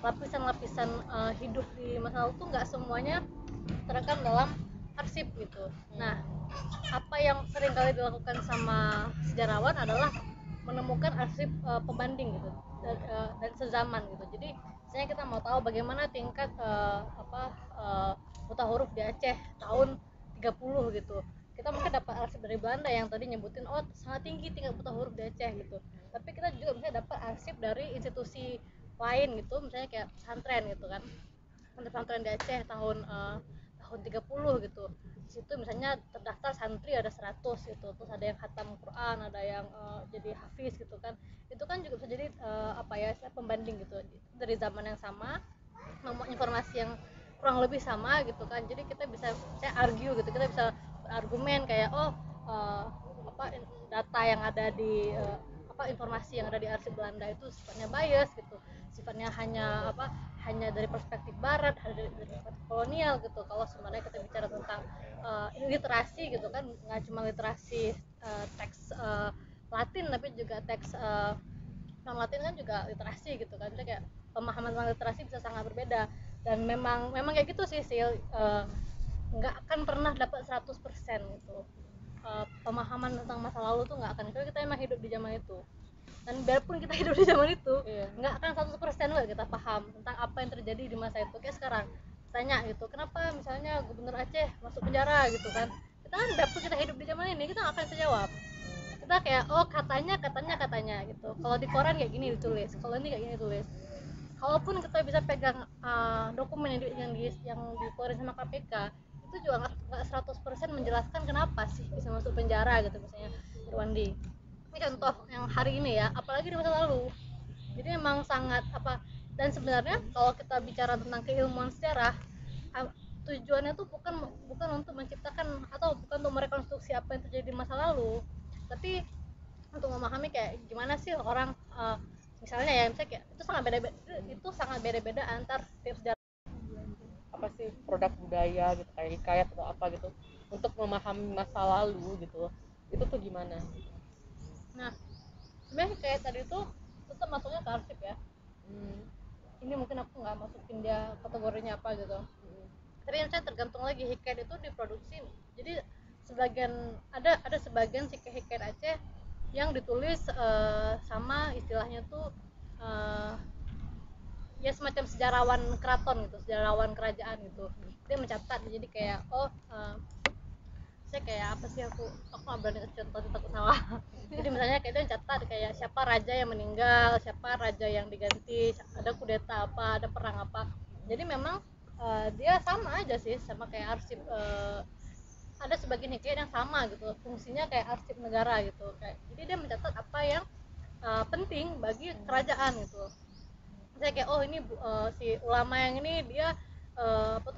lapisan-lapisan hidup di masa lalu tuh nggak semuanya terekam dalam arsip gitu. Nah, apa yang sering kali dilakukan sama sejarawan adalah menemukan arsip pembanding gitu dan sezaman gitu. Jadi misalnya kita mau tahu bagaimana tingkat buta huruf di Aceh tahun 30 gitu, kita mungkin dapat arsip dari Belanda yang tadi nyebutin sangat tinggi tingkat buta huruf di Aceh gitu. Tapi kita juga bisa dapat arsip dari institusi lain gitu, misalnya kayak pesantren gitu kan, pesantren di Aceh tahun 30 gitu. Di situ misalnya terdaftar santri ada 100 gitu, terus ada yang khatam Quran, ada yang jadi hafiz gitu kan. Itu kan juga bisa jadi pembanding gitu dari zaman yang sama, informasi yang kurang lebih sama gitu kan. Jadi kita bisa argue gitu, kita bisa berargumen kayak data yang ada di informasi yang ada di arsip Belanda itu sifatnya bias gitu, sifatnya hanya dari perspektif barat, dari perspektif kolonial gitu. Kalau sebenarnya kita bicara tentang literasi gitu kan, nggak cuma literasi teks Latin, tapi juga teks non Latin kan juga literasi gitu kan. Jadi kayak pemahaman tentang literasi bisa sangat berbeda, dan memang kayak gitu sih nggak akan pernah dapat 100% gitu. Pemahaman tentang masa lalu tuh nggak akan, kalau kita emang hidup di zaman itu. Dan biarpun kita hidup di zaman itu, nggak akan 100% juga kita paham tentang apa yang terjadi di masa itu. Kayak sekarang tanya gitu, kenapa misalnya Gubernur Aceh masuk penjara gitu kan, kita kan biarpun kita hidup di zaman ini, kita nggak akan bisa jawab. Kita kayak katanya gitu, kalau di koran kayak gini ditulis, kalau ini kayak gini ditulis. Kalaupun kita bisa pegang dokumen yang dikeluarin sama KPK, itu juga nggak 100% menjelaskan kenapa sih bisa masuk penjara gitu. Misalnya Irwandi, ini contoh yang hari ini ya, apalagi di masa lalu. Jadi memang sangat dan sebenarnya kalau kita bicara tentang keilmuan sejarah, tujuannya tuh bukan untuk menciptakan atau bukan untuk merekonstruksi apa yang terjadi di masa lalu, tapi untuk memahami kayak gimana sih orang misalnya kayak itu sangat beda-beda antar setiap sejarah. Apa sih produk budaya gitu, kayak hikayat atau apa gitu, untuk memahami masa lalu gitu, itu tuh gimana? Nah, sebenarnya kayak tadi tuh tetap masuknya ke arsip ya. Ini mungkin aku nggak masukin dia kategorinya apa gitu. Tapi yang saya tergantung lagi, hikayat itu diproduksi. Jadi ada sebagian hikayat Aceh yang ditulis sama istilahnya tuh ya semacam sejarawan keraton gitu, sejarawan kerajaan gitu. Dia mencatat, jadi kayak saya kayak apa sih, aku nggak berani contoh, takut salah. Jadi misalnya kayak dia mencatat kayak siapa raja yang meninggal, siapa raja yang diganti, ada kudeta apa, ada perang apa. Jadi memang dia sama aja sih sama kayak arsip. Ada sebagian hikayat yang sama gitu, fungsinya kayak arsip negara gitu. Jadi dia mencatat apa yang penting bagi kerajaan gitu. Misalnya kayak ini si ulama yang ini dia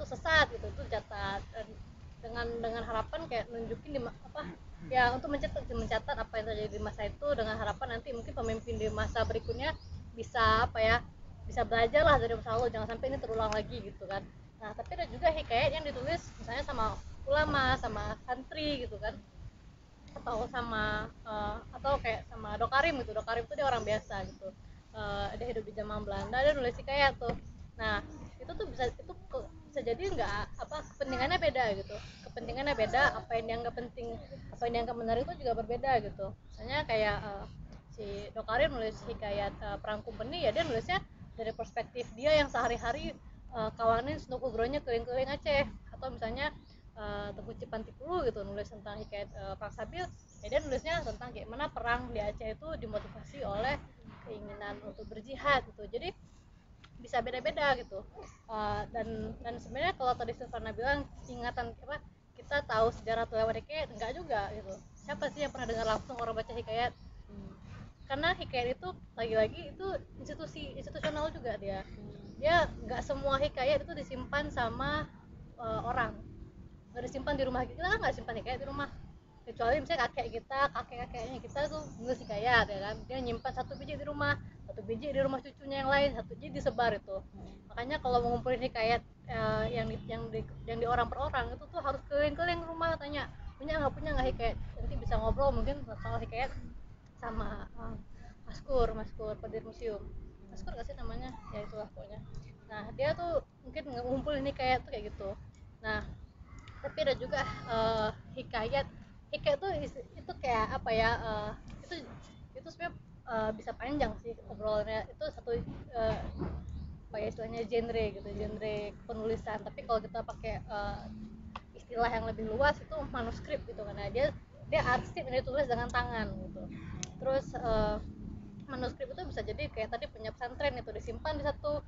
sesat gitu, itu catat. dengan harapan kayak nunjukin ya untuk mencatat apa yang terjadi di masa itu, dengan harapan nanti mungkin pemimpin di masa berikutnya bisa bisa belajar lah dari masa lalu, jangan sampai ini terulang lagi gitu kan. Nah tapi ada juga hikayat yang ditulis misalnya sama ulama, sama santri gitu kan, atau kayak sama Dokarim gitu. Dokarim itu dia orang biasa gitu, dia hidup di zaman Belanda, dia nulis hikayat tuh. Nah itu tuh bisa jadi nggak kepentingannya beda gitu, kepentingannya beda, apa yang dianggap penting, apa yang dianggap menarik itu juga berbeda gitu. Misalnya kayak si Dokarim nulis hikayat Perang Kumpeni, ya dia nulisnya dari perspektif dia yang sehari-hari kawanin Snook Ugronya keliling-keliling Aceh. Atau misalnya Teguh Cipantipulu gitu nulis tentang hikayat Perang Sabil, ya dia nulisnya tentang gimana perang di Aceh itu dimotivasi oleh keinginan untuk berjihad gitu. Jadi bisa beda-beda gitu. Dan sebenarnya kalau tadi Silvana bilang ingatan kita tahu sejarah lewat hikayat, enggak juga gitu. Siapa sih yang pernah dengar langsung orang baca hikayat? Karena hikayat itu lagi-lagi itu institusional juga, dia nggak semua hikayat itu disimpan sama orang, nggak disimpan di rumah. Kita kan nggak simpan hikayat di rumah, kecuali misalnya kakeknya kita tuh nulis hikayat ya kan, dia nyimpan 1 biji di rumah, 1 biji di rumah cucunya yang lain, 1 biji disebar itu. Makanya kalau mengumpulin hikayat yang di orang per orang itu tuh harus keliling-keliling rumah, tanya punya nggak hikayat, nanti bisa ngobrol mungkin soal hikayat sama Maskur pendiri museum. Maskur nggak sih namanya, ya itulah pokoknya. Nah dia tuh mungkin ngumpulin hikayat tuh kayak gitu. Nah tapi ada juga hikayat tuh itu kayak apa ya, itu sebenarnya bisa panjang sih obrolannya. Itu satu apa ya istilahnya, genre penulisan. Tapi kalau kita pakai istilah yang lebih luas itu manuskrip gitu, karena dia arsip yang ditulis dengan tangan gitu. Terus manuskrip itu bisa jadi kayak tadi punya pesantren, itu disimpan di satu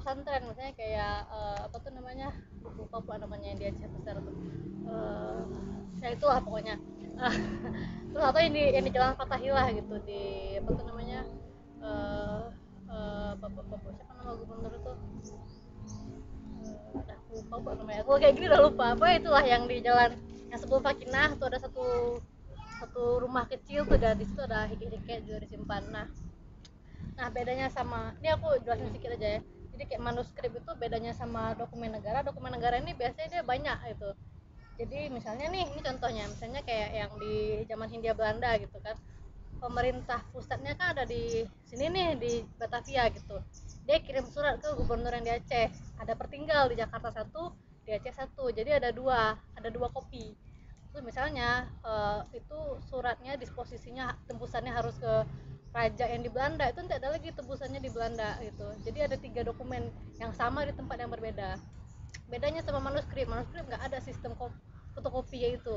pesantren, misalnya kayak apa tuh namanya, lupa pula namanya yang di Aceh besar tuh, ya itulah pokoknya. Terus atau yang di Jalan Fathahilah gitu, di apa tuh namanya, siapa nama gubernur itu, lupa pula namanya. Kalau kayak gini udah lupa apa, itulah yang di jalan yang sebelum Fakinah tuh ada satu rumah kecil tuh, dan di situ ada hikayat juga disimpan. Nah bedanya sama, ini aku jelasin sedikit aja ya. Jadi kayak manuskrip itu bedanya sama dokumen negara ini biasanya dia banyak itu. Jadi misalnya nih, ini contohnya, misalnya kayak yang di zaman Hindia Belanda gitu kan, pemerintah pusatnya kan ada di sini nih, di Batavia gitu. Dia kirim surat ke gubernur yang di Aceh, ada pertinggal di Jakarta 1, di Aceh 1, jadi ada dua kopi. Terus misalnya itu suratnya disposisinya tembusannya harus ke raja yang di Belanda, itu tidak ada lagi tembusannya di Belanda gitu. Jadi ada 3 dokumen yang sama di tempat yang berbeda. Bedanya sama manuskrip nggak ada sistem fotokopi itu,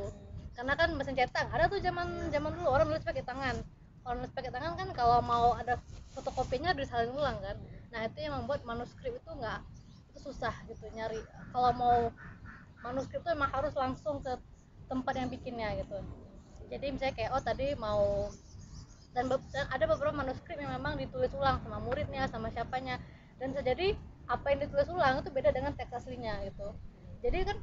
karena kan mesin cetak ada tuh zaman dulu orang nulis pakai tangan. Kalau nulis pakai tangan kan kalau mau ada fotokopinya disalin ulang kan. Nah itu yang membuat manuskrip itu nggak, itu susah gitu nyari. Kalau mau manuskrip itu emang harus langsung ke tempat yang bikinnya gitu. Jadi misalnya kayak tadi mau, dan ada beberapa manuskrip yang memang ditulis ulang sama muridnya, sama siapanya, dan bisa jadi apa yang ditulis ulang itu beda dengan teks aslinya gitu. Jadi kan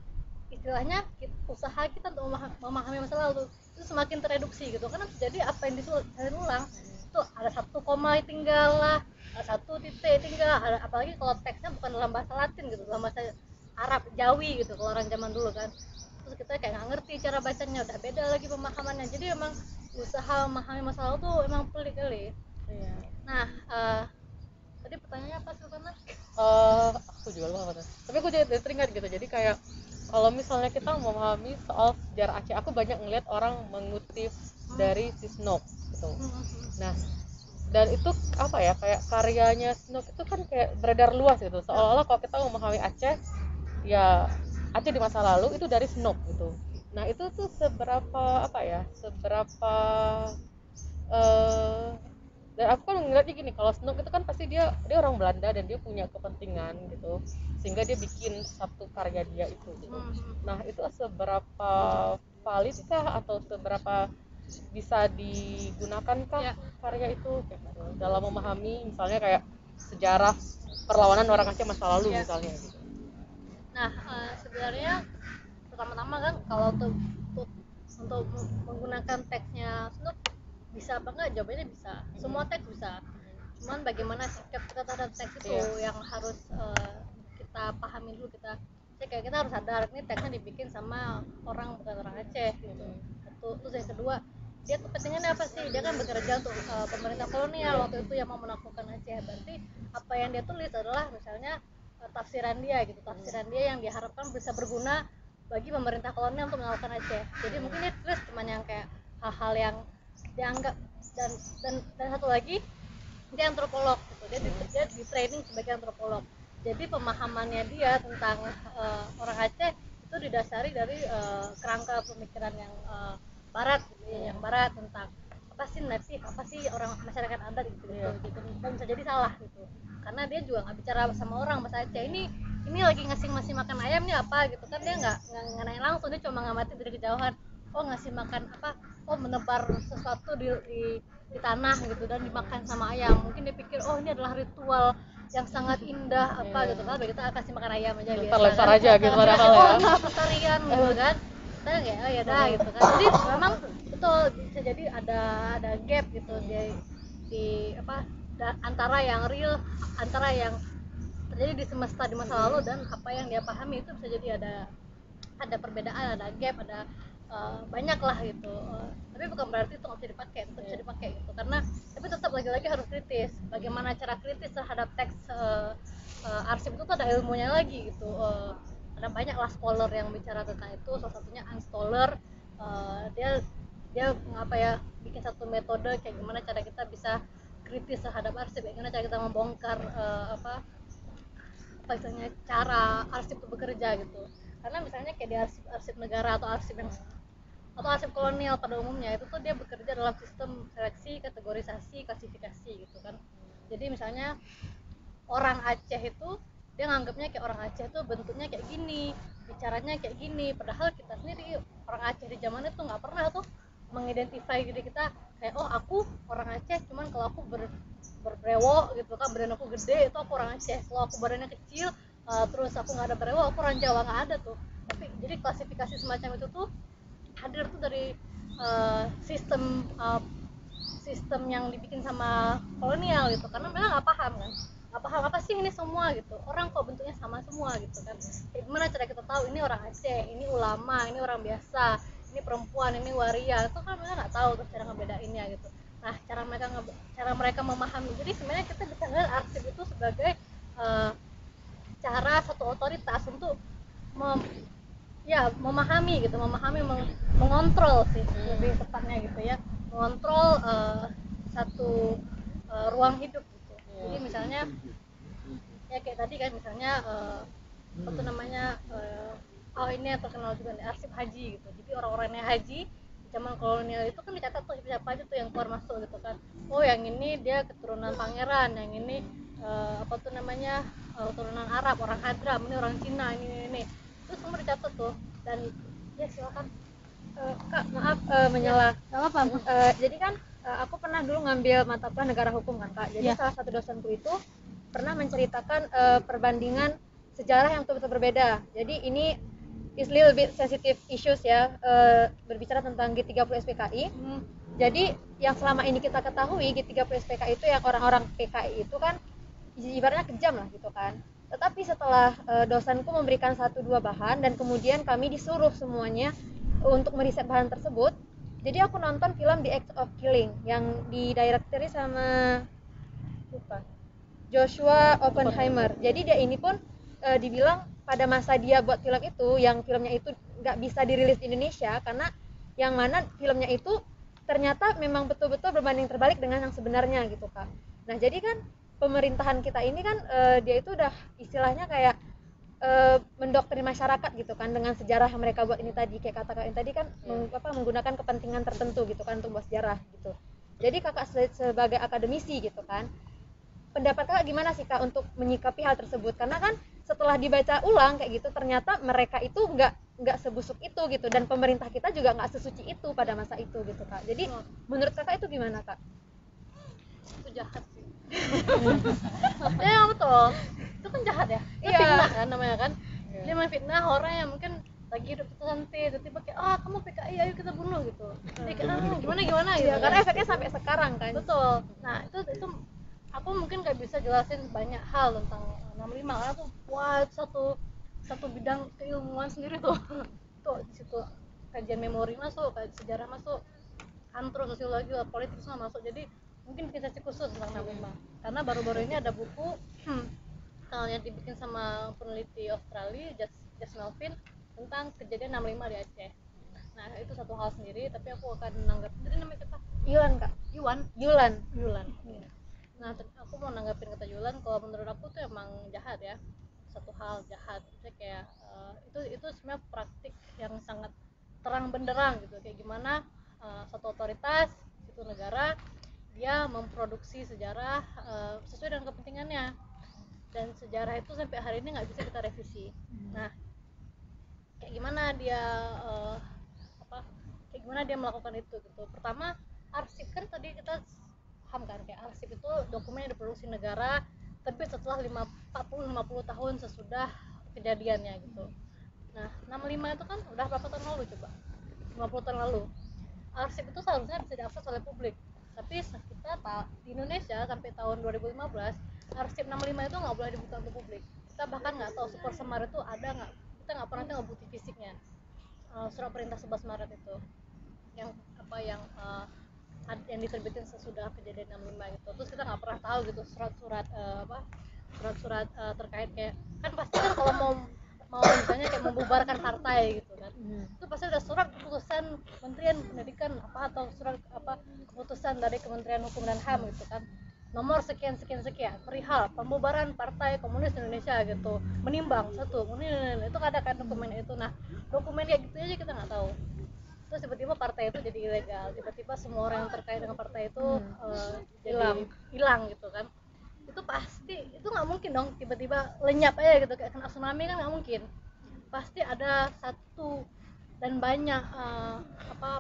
istilahnya usaha kita untuk memahami masa lalu itu semakin tereduksi gitu, karena jadi apa yang ditulis ulang itu ada 1 koma tinggal lah, ada 1 titik tinggal, apalagi kalau teksnya bukan dalam bahasa Latin gitu, dalam bahasa Arab Jawi gitu kalau orang zaman dulu kan. Terus kita kayak nggak ngerti cara bacanya, udah beda lagi pemahamannya. Jadi emang usaha memahami masa lalu tuh emang pelik kali. Iya. Nah tadi pertanyaannya apa sih Fana? Aku juga lupa apa. Tapi aku jadi teringat gitu. Jadi kayak kalau misalnya kita memahami soal sejarah Aceh, aku banyak ngeliat orang mengutip dari si Snook gitu. Nah, dan itu apa ya, kayak karyanya Snook itu kan kayak beredar luas gitu. Seolah-olah kalau kita memahami Aceh, ya Aceh di masa lalu itu dari Snook gitu. Nah itu tuh seberapa dan aku kan ngeliatnya gini, kalau Snook itu kan pasti dia orang Belanda dan dia punya kepentingan gitu, sehingga dia bikin satu karya dia itu gitu. Nah itu seberapa validkah atau seberapa bisa digunakankah karya itu gitu, dalam memahami misalnya kayak sejarah perlawanan orang Aceh masa lalu misalnya gitu. Nah sebenarnya pertama-tama kan kalau untuk menggunakan teksnya Snoop bisa apa enggak, jawabannya bisa, semua teks bisa, cuman bagaimana sikap kita terhadap teks itu yang harus kita pahami dulu. Kayak kita harus sadar ini teksnya dibikin sama orang bukan orang Aceh gitu. Terus yang kedua, dia kepentingannya apa sih? Dia kan bekerja untuk pemerintah kolonial waktu itu yang mau menaklukkan Aceh. Berarti apa yang dia tulis adalah misalnya tafsiran dia gitu, tafsiran dia yang diharapkan bisa berguna bagi pemerintah kolonial untuk menaklukkan Aceh. Jadi mungkin dia tulis cuma yang kayak hal-hal yang dianggap, dan satu lagi dia antropolog gitu. Dia di training sebagai antropolog. Jadi pemahamannya dia tentang orang Aceh itu didasari dari kerangka pemikiran yang barat gitu, yang barat tentang apa sih natif, apa sih orang masyarakat adat gitu. Dan bisa jadi salah gitu, karena dia juga nggak bicara sama orang bahasa Aceh. Ini lagi ngasih makan ayam nih apa gitu kan, dia nggak nanya langsung, dia cuma ngamatin dari kejauhan. Oh ngasih makan apa, oh menebar sesuatu di tanah gitu dan dimakan sama ayam. Mungkin dia pikir oh ini adalah ritual yang sangat indah apa gitu kan, kita kasih makan ayam aja biasa lempar kan. aja gitu padahal Oh ya. ini pelestarian gitu kan, kita kayak oh ya dah gitu kan. Jadi memang betul bisa jadi ada gap gitu di apa antara yang real, antara yang terjadi di semesta di masa lalu dan apa yang dia pahami. Itu bisa jadi ada perbedaan, ada gap, ada banyak lah gitu. Tapi bukan berarti itu nggak bisa dipakai, tetap bisa dipakai gitu. Tapi tetap lagi-lagi harus kritis. Bagaimana cara kritis terhadap teks arsip itu tuh ada ilmunya lagi gitu. Ada banyak lah scholar yang bicara tentang itu. Salah satunya Unstoller. Dia ngapa ya, bikin satu metode kayak gimana cara kita bisa kritis terhadap arsip, gimana cara kita membongkar apa istilahnya cara arsip itu bekerja gitu. Karena misalnya kayak di arsip negara atau arsip kolonial pada umumnya itu tuh dia bekerja dalam sistem seleksi, kategorisasi, klasifikasi gitu kan. Jadi misalnya orang Aceh itu dia nganggapnya kayak orang Aceh itu bentuknya kayak gini, bicaranya kayak gini, padahal kita sendiri orang Aceh di zaman itu nggak pernah tuh mengidentify diri kita kayak oh aku orang Aceh, cuman kalau aku berbrewok gitu kan, badan aku gede itu aku orang Aceh. Kalau aku badannya kecil terus aku nggak ada brewok, aku orang Jawa, nggak ada tuh. Tapi jadi klasifikasi semacam itu tuh hadir tuh dari sistem yang dibikin sama kolonial gitu, karena mereka nggak paham apa sih ini semua gitu, orang kok bentuknya sama semua gitu kan. Gimana cara kita tahu ini orang Aceh, ini ulama, ini orang biasa, ini perempuan, ini waria, itu kan mereka nggak tahu tuh cara ngebedainnya gitu. Nah cara mereka memahami, jadi sebenarnya kita bisa lihat arsip itu sebagai cara satu otoritas untuk memahami gitu, mengontrol sih lebih tepatnya gitu ya, mengontrol satu ruang hidup gitu. Jadi misalnya ya kayak tadi kan misalnya apa tuh namanya ini yang terkenal juga nih, arsip haji gitu. Jadi orang-orang yang haji di zaman kolonial itu kan dicatat tuh siapa aja tuh yang keluar masuk gitu kan. Oh yang ini dia keturunan pangeran, yang ini apa tuh namanya keturunan Arab, orang Hadram, ini orang Cina, ini itu semua dicatat tuh. Dan ya silakan Kak, maaf menyela. Gak apa-apa. Jadi kan aku pernah dulu ngambil mata kuliah negara hukum kan Kak. Jadi salah satu dosenku itu pernah menceritakan perbandingan sejarah yang betul-betul berbeda. Jadi ini is little bit sensitive issues ya, berbicara tentang G30 SPKI. Jadi yang selama ini kita ketahui G30 SPKI itu yang orang-orang PKI itu kan ibaratnya kejam lah gitu kan. Tetapi setelah dosenku memberikan 1-2 bahan dan kemudian kami disuruh semuanya untuk meriset bahan tersebut. Jadi aku nonton film The Act of Killing yang didirectori sama Joshua Oppenheimer. Jadi dia ini pun dibilang pada masa dia buat film itu, yang filmnya itu nggak bisa dirilis di Indonesia karena yang mana filmnya itu ternyata memang betul-betul berbanding terbalik dengan yang sebenarnya gitu Kak. Nah jadi kan pemerintahan kita ini kan dia itu udah istilahnya kayak mendoktrin masyarakat gitu kan dengan sejarah yang mereka buat ini tadi, kayak kata-kata ini tadi kan menggunakan kepentingan tertentu gitu kan untuk buat sejarah gitu. Jadi kakak sebagai akademisi gitu kan, pendapat kakak gimana sih Kak untuk menyikapi hal tersebut? Karena kan setelah dibaca ulang kayak gitu ternyata mereka itu nggak sebusuk itu gitu, dan pemerintah kita juga nggak sesuci itu pada masa itu gitu Kak. Jadi menurut kakak itu gimana Kak? Itu jahat sih. Ya betul, itu kan jahat ya, itu fitnah kan namanya kan. Dia memang fitnah orang yang mungkin lagi hidup itu nanti tiba-tiba kayak kamu PKI ayo kita bunuh gitu. Jadi kayak gimana gitu. Iya, karena efeknya sampai sekarang kan. Betul. Nah itu aku mungkin nggak bisa jelasin banyak hal tentang 65 karena tuh itu satu bidang keilmuan sendiri tuh. Tuh di situ kajian memori masuk, sejarah masuk, antro, sosiologi, politik semua masuk. Jadi mungkin bikin sesi khusus tentang 65 karena baru-baru ini ada buku yang dibikin sama peneliti Australia, Jess Melvin, tentang kejadian 65 di Aceh. Nah itu satu hal sendiri, tapi aku akan menanggapi. Tadi namanya siapa? Yulan kak. Yulan. Nah aku mau nanggapin kata Yulan. Kalau menurut aku tuh emang jahat ya, satu hal jahat. Maksudnya kayak itu sebenarnya praktik yang sangat terang benderang gitu. Kayak gimana satu otoritas, satu negara dia memproduksi sejarah sesuai dengan kepentingannya, dan sejarah itu sampai hari ini nggak bisa kita revisi. Nah kayak gimana dia kayak gimana dia melakukan itu gitu. Pertama, arsip kan tadi kita paham kan, kayak arsip itu dokumen yang diproduksi negara terbit setelah 40-50 tahun sesudah kejadiannya gitu. Nah 65 itu kan udah berapa tahun lalu coba, 50 tahun lalu. Arsip itu seharusnya bisa diakses oleh publik, tapi kita di Indonesia sampai tahun 2015 arsip 65 itu nggak boleh dibuka untuk publik. Kita bahkan nggak tahu Super Semar itu ada nggak, kita nggak pernah tahu bukti fisiknya. Surat perintah 11 Maret itu yang yang diterbitin sesudah kejadian 65 gitu. Terus kita nggak pernah tahu gitu surat-surat terkait kayak kan pasti kan kalau mau misalnya kayak membubarkan partai gitu kan, itu pasti ada surat keputusan Kementerian Pendidikan atau surat keputusan dari Kementerian Hukum dan HAM gitu kan, nomor sekian perihal pembubaran Partai Komunis Indonesia gitu, menimbang satu itu ada kan dokumen itu. Nah dokumen kayak gitu aja kita nggak tahu, terus tiba-tiba partai itu jadi ilegal, tiba-tiba semua orang yang terkait dengan partai itu jadi hilang gitu kan. Itu pasti, itu nggak mungkin dong tiba-tiba lenyap aja gitu kayak kena tsunami, kan nggak mungkin. Pasti ada satu dan banyak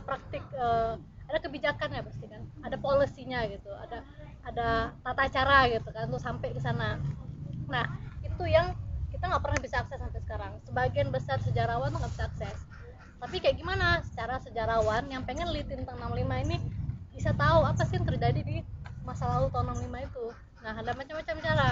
praktik, ada kebijakannya pasti kan, ada polisinya gitu, ada tata cara gitu kan untuk sampai ke sana. Nah itu yang kita nggak pernah bisa akses sampai sekarang. Sebagian besar sejarawan tuh nggak bisa akses, tapi kayak gimana secara sejarawan yang pengen neliti tentang 65 ini bisa tahu apa sih yang terjadi di masa lalu tahun 65 itu. Nah ada macam-macam cara.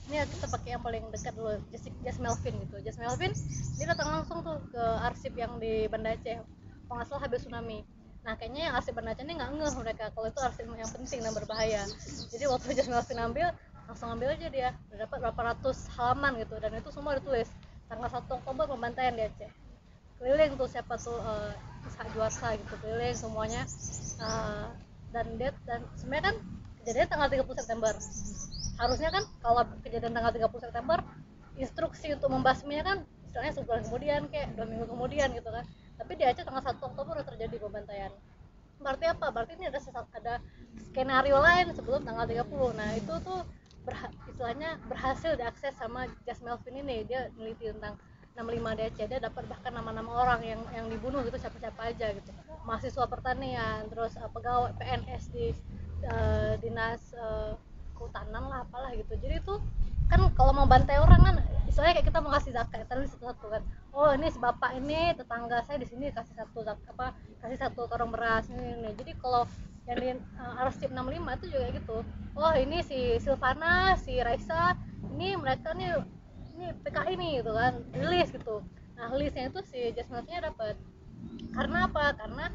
Ini kita pakai yang paling dekat dulu, Jess Melvin gitu. Jess Melvin dia datang langsung tuh ke arsip yang di Banda Aceh, kalau nggak salah habis tsunami. Nah kayaknya yang arsip Banda Aceh ini nggak ngeh mereka kalau itu arsip yang penting dan berbahaya. Jadi waktu Jess Melvin langsung ambil aja dia, udah dapat berapa ratus halaman gitu, dan itu semua ditulis tanggal 1 Oktober pembantaian di Aceh. Keliling tuh siapa tuh Ishak Juwarsa gitu, keliling semuanya. Dan sebenarnya kan kejadian tanggal 30 September. Harusnya kan kalau kejadian tanggal 30 September instruksi untuk membasminya kan istilahnya sebulan kemudian, kayak 2 minggu kemudian gitu kan. Tapi di Aceh tanggal 1 Oktober udah terjadi pembantaian. Berarti apa? Berarti ini ada skenario lain sebelum tanggal 30. Nah itu tuh istilahnya berhasil diakses sama Jess Melvin ini. Dia neliti tentang 65 di Aceh, dia dapat bahkan nama-nama orang yang dibunuh gitu, siapa-siapa aja gitu, mahasiswa pertanian, terus pegawai PNS di dinas kehutanan lah apalah gitu. Jadi itu kan kalau mau bantai orang kan istilahnya kayak kita mau kasih zakat terus satu kan, oh ini si bapak ini tetangga saya di sini kasih satu karung beras ini. Jadi kalau yang di arsip 65 itu juga gitu, oh ini si Silvana, si Raisa, ini mereka nih ini PKI nih gitu kan, rilis gitu. Nah rilisnya itu si Jasmine-nya dapat. Karena apa? Karena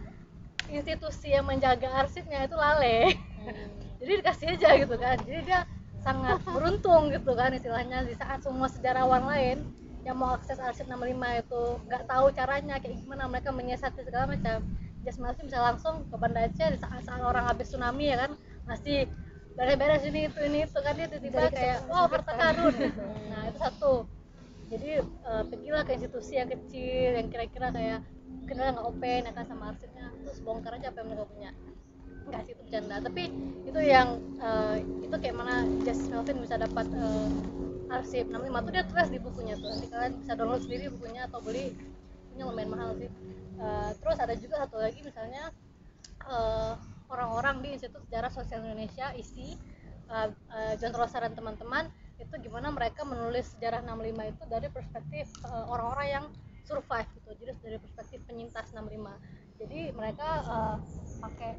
institusi yang menjaga arsipnya itu lalai. Jadi dikasih aja gitu kan. Jadi dia sangat beruntung gitu kan istilahnya, di saat semua sejarawan lain yang mau akses arsip 65 itu nggak tahu caranya kayak gimana, mereka menyiasati segala macam. Jasmine bisa langsung ke Banda Aceh di saat orang habis tsunami ya kan, masih beres-beres ini itu kan, dia tiba-tiba kayak harta karun gitu. Nah itu satu. Jadi pergilah ke institusi yang kecil yang kira-kira kayak kenal nggak open ya kan sama arsipnya, terus bongkar aja apa yang mereka punya. Enggak sih, itu bercanda, tapi itu yang itu kayak mana Jess Melvin bisa dapat arsip 65 tuh dia tulis di bukunya tuh, nanti kalian bisa download sendiri bukunya atau beli, bukunya lumayan mahal sih. Terus ada juga satu lagi misalnya orang-orang di Institut Sejarah Sosial Indonesia ISI, John Rosa dan teman-teman itu gimana mereka menulis sejarah 65 itu dari perspektif orang-orang yang survive gitu, jadi dari perspektif penyintas 65. Jadi mereka pakai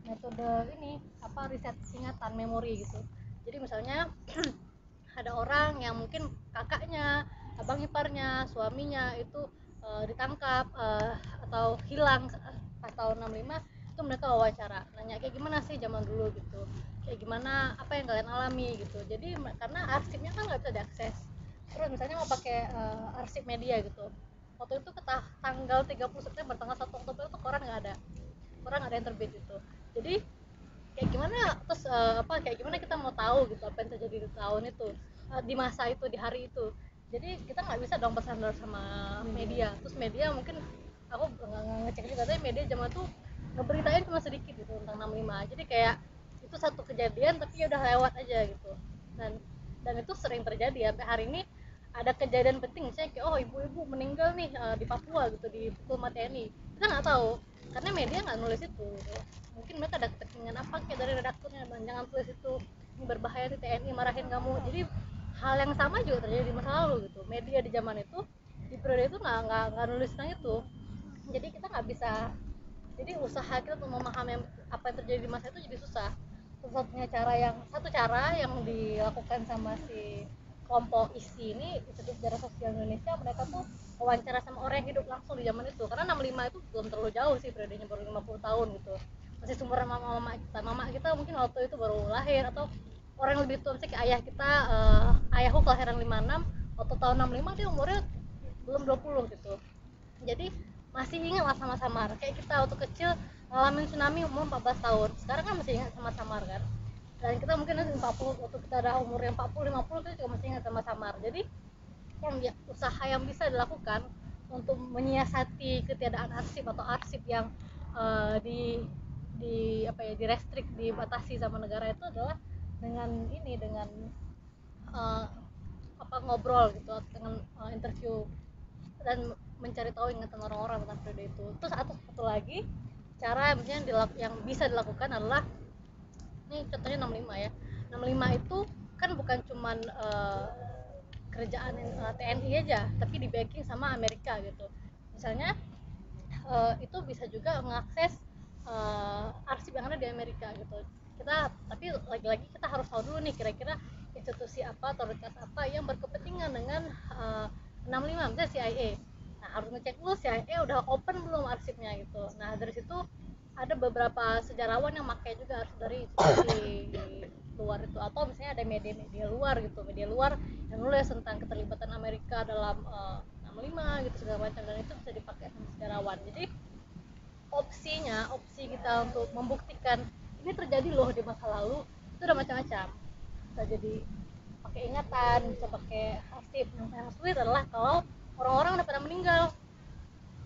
metode ini apa, riset ingatan, memori gitu. Jadi misalnya ada orang yang mungkin kakaknya, abang iparnya, suaminya itu ditangkap atau hilang pas tahun 65, itu mereka wawancara, nanya kayak gimana sih zaman dulu gitu, kayak gimana, apa yang kalian alami gitu. Jadi karena arsipnya kan nggak bisa diakses, terus misalnya mau pakai arsip media gitu, waktu itu tanggal 30 September, tanggal 1 Oktober itu koran nggak ada yang terbit gitu. Jadi kayak gimana, terus kayak gimana kita mau tahu gitu apa yang terjadi di tahun itu, di masa itu, di hari itu. Jadi kita nggak bisa dong bersandar sama media. Terus media mungkin aku nggak ngecek juga, tapi media zaman tuh ngeberitain cuma sedikit gitu tentang 65. Jadi kayak itu satu kejadian tapi ya udah lewat aja gitu. Dan itu sering terjadi sampai hari ini. Ada kejadian penting misalnya kayak ibu-ibu meninggal nih di Papua gitu, dipukul sama TNI, kita nggak tahu karena media nggak nulis itu gitu. Mungkin mereka ada kepentingan apa kayak dari redakturnya, jangan tulis itu, ini berbahaya di TNI, marahin kamu. Jadi hal yang sama juga terjadi di masa lalu gitu. Media di zaman itu, di periode itu nggak nulis tentang itu. Jadi kita nggak bisa, jadi usaha kita untuk memahami apa yang terjadi di masa itu jadi susah. Satu cara yang dilakukan sama si kelompok ISI ini, Institut Sejarah Sosial Indonesia, mereka tuh wawancara sama orang yang hidup langsung di zaman itu, karena 65 itu belum terlalu jauh sih, periodenya baru 50 tahun gitu, masih sumuran mama kita mungkin waktu itu baru lahir, atau orang yang lebih tua, misalnya kayak ayah kita, ayahku kelahiran 56, waktu tahun 65 dia umurnya belum 20 gitu. Jadi masih ingat lah samar-samar, kayak kita waktu kecil ngalamin tsunami umur 14 tahun, sekarang kan masih ingat samar-samar kan. Dan kita mungkin nanti 40, waktu kita ada umur yang 40-50 kita juga masih ingat samar-samar. Jadi usaha yang bisa dilakukan untuk menyiasati ketiadaan arsip atau arsip yang direstrik, dibatasi sama negara itu adalah dengan ngobrol gitu, dengan interview dan mencari tahu ingatan orang-orang tentang periode itu. Terus satu lagi cara misalnya yang bisa dilakukan adalah, ini contohnya 65 ya. 65 itu kan bukan cuman kerjaan TNI aja, tapi di backing sama Amerika gitu. Misalnya itu bisa juga mengakses arsip yang ada di Amerika gitu. Tapi lagi-lagi kita harus tahu dulu nih kira-kira institusi apa, otoritas apa yang berkepentingan dengan 65, misalnya CIA. Nah, harus ngecek dulu CIA udah open belum arsipnya gitu. Nah, dari situ ada beberapa sejarawan yang pakai juga arsip dari institusi luar itu, atau misalnya ada media luar gitu, media luar yang nulis tentang keterlibatan Amerika dalam 65 gitu segala macam, dan itu bisa dipakai sama sejarawan. Jadi opsi kita untuk membuktikan ini terjadi loh di masa lalu itu udah macam-macam. Bisa jadi pakai ingatan, bisa pakai arsip. Yang sulit adalah kalau orang-orang udah pada meninggal.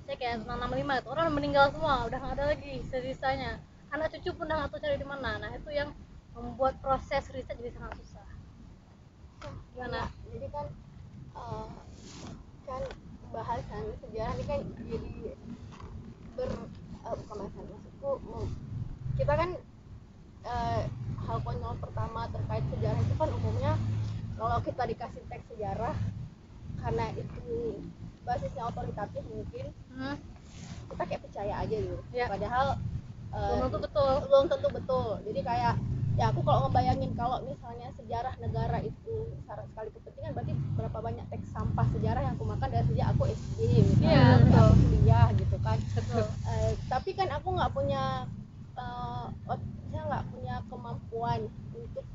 Saya kayak 65 itu orang meninggal semua, udah nggak ada lagi sisanya. Anak cucu pun udah nggak tahu cari di mana. Nah, itu yang membuat proses riset jadi sangat susah. Gimana? Jadi kan kan bahasan sejarah ini kan jadi bukan bahasan, maksudku kita kan hal konyol pertama terkait sejarah itu kan umumnya kalau kita dikasih teks sejarah, karena itu basisnya otoritatif mungkin kita kayak percaya aja gitu ya. Padahal belum tentu betul. Jadi kayak ya aku kalau ngebayangin kalau misalnya sejarah negara itu syarat sekali kepentingan, berarti berapa banyak teks sampah sejarah yang aku makan dari sejak aku SD misalnya, sampai aku kuliah gitu kan. Tapi kan aku nggak punya kemampuan untuk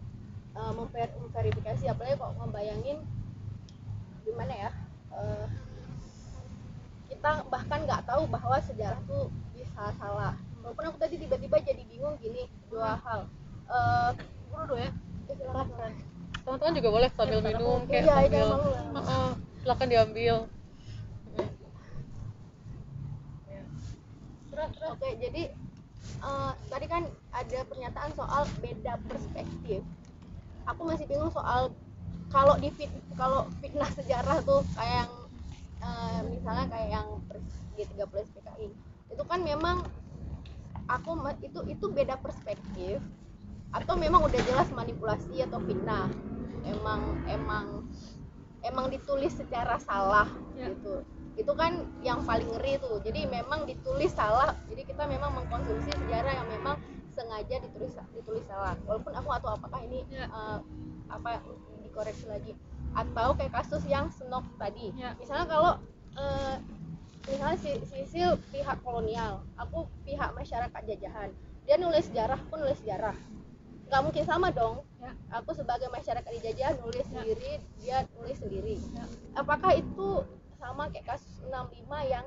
memverifikasi, apalagi kalau ngebayangin gimana ya, kita bahkan nggak tahu bahwa sejarah tuh bisa salah. Walaupun aku tadi tiba-tiba jadi bingung gini, dua hal. Dulu ya, Silakan. Teman-teman juga boleh sambil minum kayak Iya, sambil silakan diambil. Oke, jadi tadi kan ada pernyataan soal beda perspektif. Aku masih bingung soal kalau fitnah sejarah tuh kayak yang misalnya kayak yang G30 SPKI itu kan memang itu beda perspektif atau memang udah jelas manipulasi atau fitnah. emang ditulis secara salah Ya. gitu. Itu kan yang paling ngeri tuh. Jadi memang ditulis salah. Jadi kita memang mengkonsumsi sejarah yang memang sengaja ditulis salah. Walaupun aku nggak tahu apakah ini Ya. dikoreksi lagi. Atau kayak kasus yang Senok tadi. Ya. Misalnya kalau misalnya si pihak kolonial, aku pihak masyarakat jajahan. Dia nulis sejarah, aku nulis sejarah. Nggak mungkin sama dong. Ya. Aku sebagai masyarakat dijajah nulis sendiri, dia nulis sendiri. Ya. Apakah itu sama kayak kasus 65 yang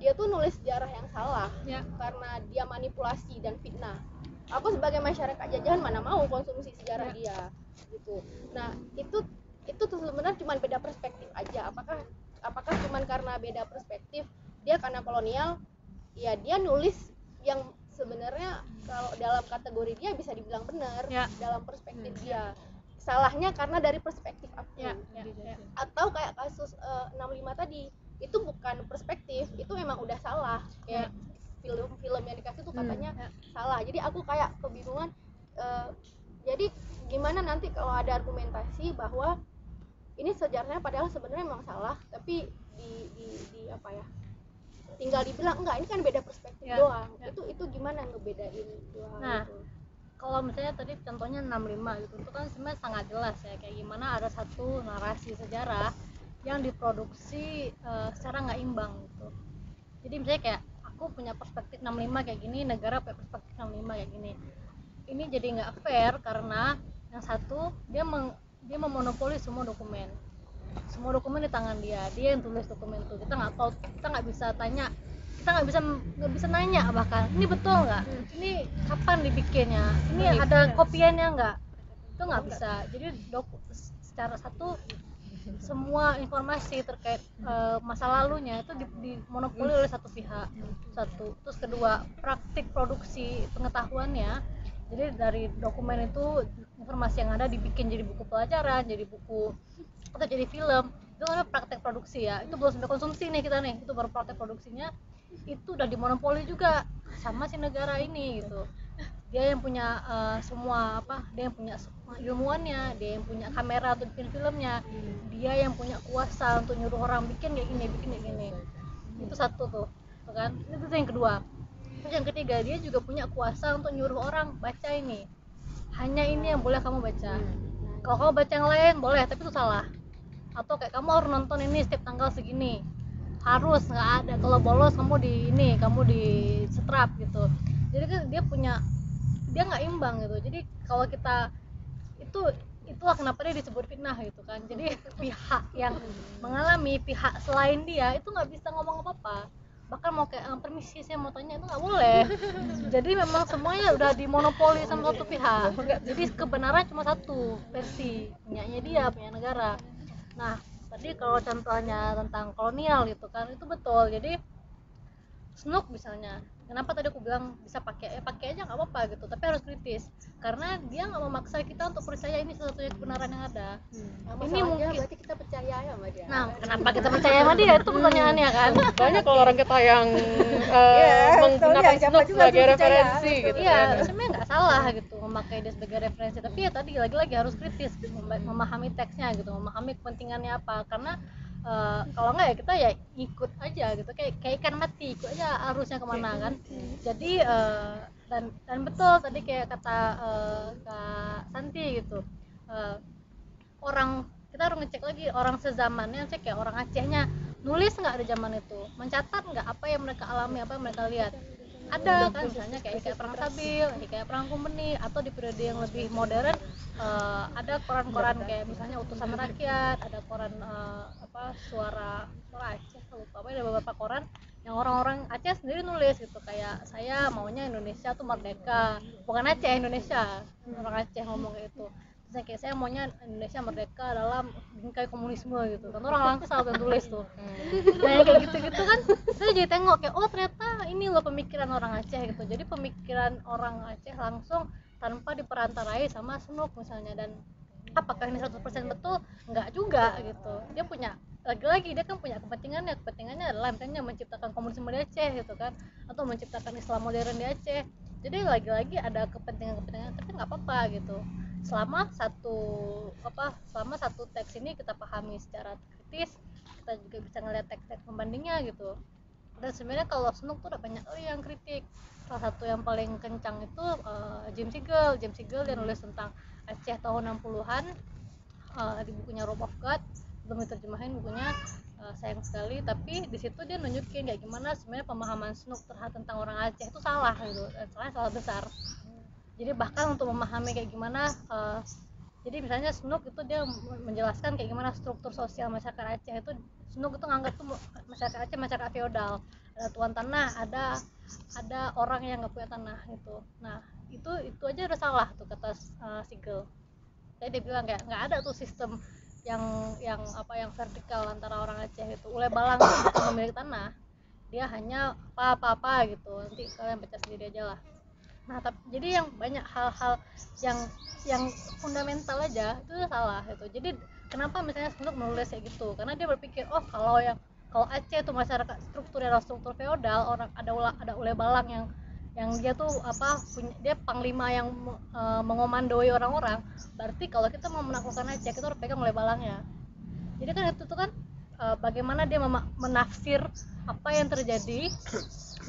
dia tuh nulis sejarah yang salah Ya. karena dia manipulasi dan fitnah? Aku sebagai masyarakat jajahan mana mau konsumsi sejarah Ya. dia gitu. Nah itu tuh sebenarnya cuma beda perspektif aja. Apakah cuma karena beda perspektif, dia karena kolonial, ya dia nulis yang sebenarnya kalau dalam kategori dia bisa dibilang benar. Ya. Dalam perspektif dia, salahnya karena dari perspektif aku. Ya. Ya. Ya. Atau kayak kasus 65 tadi, itu bukan perspektif, itu emang udah salah. Kayak film yang dikasih tuh katanya salah. Jadi aku kayak kebingungan, jadi gimana nanti kalau ada argumentasi bahwa ini sejarahnya padahal sebenarnya memang salah, tapi di apa ya, tinggal dibilang enggak, ini kan beda perspektif doang. Itu gimana ngebedain dua hal Nah, itu? kalau misalnya tadi contohnya 65 gitu, itu kan sebenarnya sangat jelas ya, kayak gimana ada satu narasi sejarah yang diproduksi secara nggak imbang gitu. Jadi misalnya kayak aku punya perspektif 65 kayak gini, negara punya perspektif 65 kayak gini. Ini jadi nggak fair karena yang satu dia memonopoli semua dokumen di tangan dia yang tulis dokumen itu. Kita nggak tahu, kita nggak bisa tanya, kita nggak bisa nanya bahkan ini betul nggak, ini kapan dibikinnya, ini ada kopiannya nggak, itu nggak bisa. Jadi secara satu semua informasi terkait masa lalunya itu dimonopoli oleh satu pihak. Terus kedua, praktik produksi pengetahuannya, jadi dari dokumen itu informasi yang ada dibikin jadi buku pelajaran, jadi buku atau jadi film, itu namanya praktek produksi ya. Itu belum sampai konsumsi nih kita nih, itu baru praktek produksinya, itu udah dimonopoli juga sama si negara ini gitu. Dia yang punya semua dia yang punya ilmuannya, dia yang punya kamera untuk bikin filmnya, dia yang punya kuasa untuk nyuruh orang bikin kayak gini. Itu satu tuh kan. Itu yang kedua. Terus yang ketiga, dia juga punya kuasa untuk nyuruh orang baca ini, hanya ini yang boleh kamu baca. Kalau kamu baca yang lain boleh, tapi itu salah. Atau kayak kamu harus nonton ini setiap tanggal segini, harus, nggak ada, kalau bolos kamu di setrap gitu. Jadi kan dia nggak imbang gitu. Jadi kalau kita itulah kenapa dia disebut fitnah gitu kan. Jadi pihak yang mengalami, pihak selain dia itu nggak bisa ngomong apa-apa, bahkan mau kayak permisi saya mau tanya itu nggak boleh. Jadi memang semuanya udah dimonopoli sama satu pihak. Jadi kebenaran cuma satu versi, punyanya dia, punya negara. Nah tadi kalau contohnya tentang kolonial gitu kan, itu betul. Jadi Snook misalnya, kenapa tadi aku bilang bisa pakai aja nggak apa-apa gitu, tapi harus kritis karena dia nggak memaksa kita untuk percaya ini satu-satunya kebenaran yang ada. Ini mungkin berarti kita percaya ya sama dia. Nah, kenapa kita percaya sama dia, itu pertanyaannya kan. Banyak kalau orang kita yang menggunakan Snook sebagai referensi gitu Iya, kan. sebenarnya nggak salah gitu memakai dia sebagai referensi, tapi ya tadi lagi-lagi harus kritis, memahami teksnya gitu, memahami kepentingannya apa. Karena kalau nggak ya kita ya ikut aja gitu, kayak ikan mati, ikut aja arusnya kemana kan. Jadi dan betul tadi kayak kata Kak Santi gitu, orang kita harus ngecek lagi orang sezamannya, cek kayak orang Acehnya nulis nggak di zaman itu, mencatat nggak apa yang mereka alami, apa yang mereka lihat. Ada kan misalnya kayak perang Sabil, kayak perang Kumbeni, atau di periode yang lebih modern ada koran-koran kayak misalnya Utusan Rakyat, ada koran suara Aceh, lupa apa, ada beberapa koran yang orang-orang Aceh sendiri nulis gitu, kayak saya maunya Indonesia tuh merdeka, bukan Aceh, Indonesia, orang Aceh ngomong kayak itu. Terus kayak saya maunya Indonesia merdeka dalam bingkai komunisme gitu kan, orang langsung yang tulis tuh. Nah yang kayak gitu-gitu kan saya jadi tengok kayak oh ternyata ini loh pemikiran orang Aceh gitu. Jadi pemikiran orang Aceh langsung tanpa diperantarai sama Snook misalnya. Dan apakah ini 100% betul? Enggak juga gitu. Dia punya, lagi-lagi dia kan punya kepentingannya adalah misalnya menciptakan komunisme di Aceh gitu kan, atau menciptakan Islam modern di Aceh. Jadi lagi-lagi ada kepentingan, tapi nggak apa-apa gitu. selama satu teks ini kita pahami secara kritis, kita juga bisa ngeliat teks-teks pembandingnya gitu. Dan sebenarnya kalau Snook tuh udah banyak yang kritik. Salah satu yang paling kencang itu James Siegel yang nulis tentang Aceh tahun 60-an di bukunya Robe of God, belum diterjemahin bukunya, sayang sekali, tapi di situ dia nunjukin kayak gimana sebenarnya pemahaman Snook terhadap tentang orang Aceh itu salah gitu, dan salah besar. Jadi bahkan untuk memahami kayak gimana jadi misalnya Snook itu dia menjelaskan kayak gimana struktur sosial masyarakat Aceh itu, Snook itu nganggap tuh masyarakat Aceh masyarakat feodal, ada tuan tanah, ada orang yang nggak punya tanah gitu. Nah itu aja udah salah tuh kata Siegel. Jadi dia bilang kayak nggak ada tuh sistem yang vertikal antara orang Aceh itu. Ule Balang itu bukan pemilik tanah, dia hanya apa gitu, nanti kalian baca sendiri aja lah. Nah jadi yang banyak hal-hal yang fundamental aja itu salah gitu. Jadi kenapa misalnya Snook menulis kayak gitu, karena dia berpikir kalau Aceh itu masyarakat strukturnya adalah struktur feodal, orang ada Ule Balang yang dia tuh dia panglima yang mengomandoi orang-orang, berarti kalau kita mau menaklukkan Aceh kita harus pegang Ule Balangnya. Jadi kan itu tuh kan bagaimana dia menafsir apa yang terjadi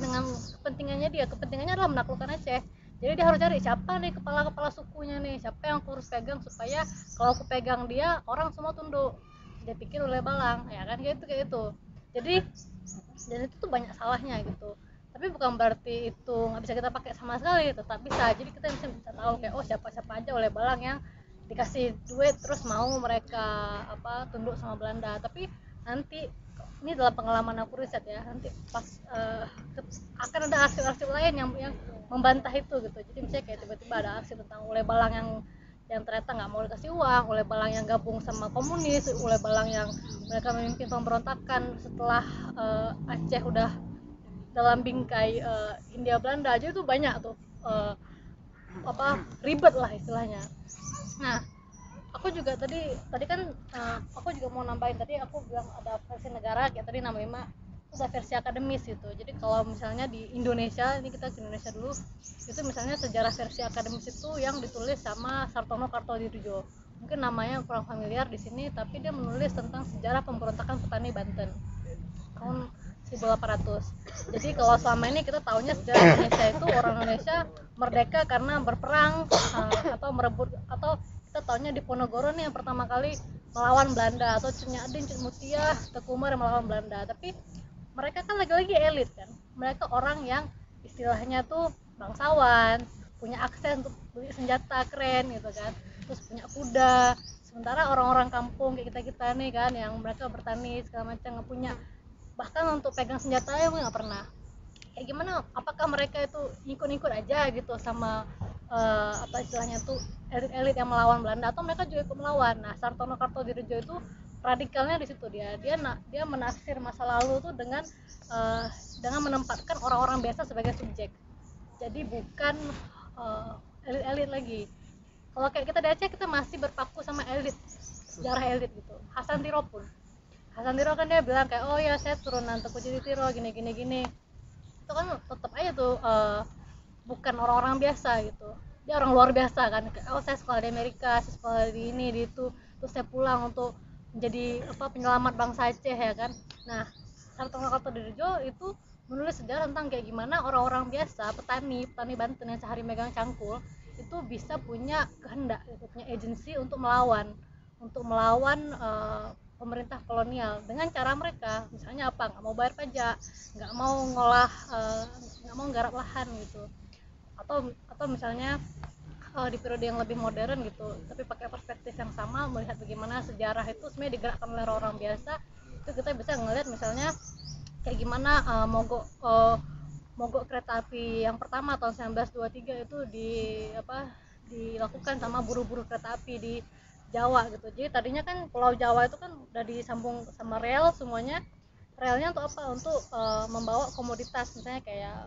dengan kepentingannya adalah menaklukkan Aceh. Jadi dia harus cari siapa nih kepala sukunya nih, siapa yang aku harus pegang supaya kalau aku pegang dia orang semua tunduk. Dia pikir Ule Balang, ya kan kayak itu. Jadi dan itu tuh banyak salahnya gitu. Tapi bukan berarti itu nggak bisa kita pakai sama sekali, tetap bisa. Jadi kita bisa tahu kayak siapa aja Ule Balang yang dikasih duit terus mau mereka tunduk sama Belanda. Tapi nanti ini dalam pengalaman aku riset ya, nanti pas akan ada arsip-arsip lain yang membantah itu gitu. Jadi misalnya kayak tiba-tiba ada arsip tentang Ule Balang yang ternyata nggak mau dikasih uang, Ule Balang yang gabung sama komunis, Ule Balang yang mereka memimpin pemberontakan setelah Aceh udah dalam bingkai Hindia Belanda aja. Itu banyak tuh ribet lah istilahnya. Nah aku juga tadi kan aku juga mau nambahin, tadi aku bilang ada versi negara kayak tadi 65, ada versi akademis gitu. Jadi kalau misalnya di Indonesia, ini kita ke Indonesia dulu, itu misalnya sejarah versi akademis itu yang ditulis sama Sartono Kartodiridjo, mungkin namanya kurang familiar di sini, tapi dia menulis tentang sejarah pemberontakan petani Banten tahun 1800. Jadi kalau selama ini kita tahunya sejarah Indonesia itu orang Indonesia merdeka karena berperang atau merebut, atau kita tahunya di Ponorogo nih yang pertama kali melawan Belanda, atau Cunyadin, Mutia, Tekumar yang melawan Belanda. Tapi mereka kan lagi-lagi elit kan, mereka orang yang istilahnya tuh bangsawan, punya akses untuk beli senjata keren gitu kan, terus punya kuda. Sementara orang-orang kampung kayak kita nih kan, yang mereka bertani segala macam nggak punya, bahkan untuk pegang senjata ya nggak pernah. Kayak gimana, apakah mereka itu ikut-ikut aja gitu sama istilahnya tuh elit-elit yang melawan Belanda, atau mereka juga ikut melawan? Nah Sartono Kartodiridjo itu radikalnya di situ, dia menafsir masa lalu tuh dengan menempatkan orang-orang biasa sebagai subjek, jadi bukan elit-elit lagi. Kalau kayak kita di Aceh, kita masih berpaku sama elit, sejarah elit gitu. Hasan Tiro kan dia bilang kayak saya turunan Teuku Tiro gini. Itu kan tetap aja tuh bukan orang-orang biasa gitu, dia orang luar biasa kan. Saya sekolah di Amerika, saya sekolah di ini di itu, terus saya pulang untuk menjadi penyelamat bangsa Aceh ya kan. Nah Sartono Kartodiridjo itu menulis sejarah tentang kayak gimana orang-orang biasa, petani Banten yang sehari megang cangkul itu bisa punya kehendak gitu, punya agensi untuk melawan pemerintah kolonial dengan cara mereka, misalnya nggak mau bayar pajak, nggak mau nggak mau nggarap lahan gitu, atau misalnya di periode yang lebih modern gitu, tapi pakai perspektif yang sama, melihat bagaimana sejarah itu sebenarnya digerakkan oleh orang biasa. Itu kita bisa ngelihat misalnya kayak gimana mogok kereta api yang pertama tahun 1923 itu dilakukan sama buruh-buruh kereta api di Jawa gitu. Jadi tadinya kan Pulau Jawa itu kan udah disambung sama rel semuanya. Relnya untuk apa? Untuk membawa komoditas, misalnya kayak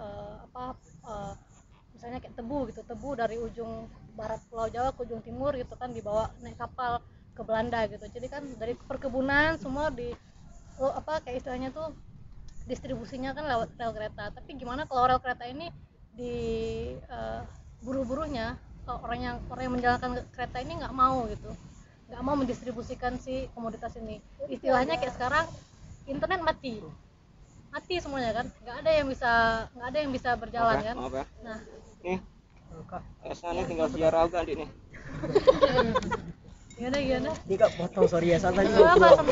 misalnya kayak tebu dari ujung barat Pulau Jawa ke ujung timur gitu kan, dibawa naik kapal ke Belanda gitu. Jadi kan dari perkebunan semua kayak istilahnya tuh distribusinya kan lewat rel kereta. Tapi gimana kalau rel kereta ini di buruh-buruhnya orang yang menjalankan kereta ini nggak mau gitu, nggak mau mendistribusikan si komoditas ini. Istilahnya kayak sekarang internet mati semuanya kan, nggak ada yang bisa berjalan kan. Maaf ya. Nah, Nih, esnya nih tinggal sejarah juga nih. gimana Ini Kak potong, sorry ya, santai Nggak dulu. apa-apa,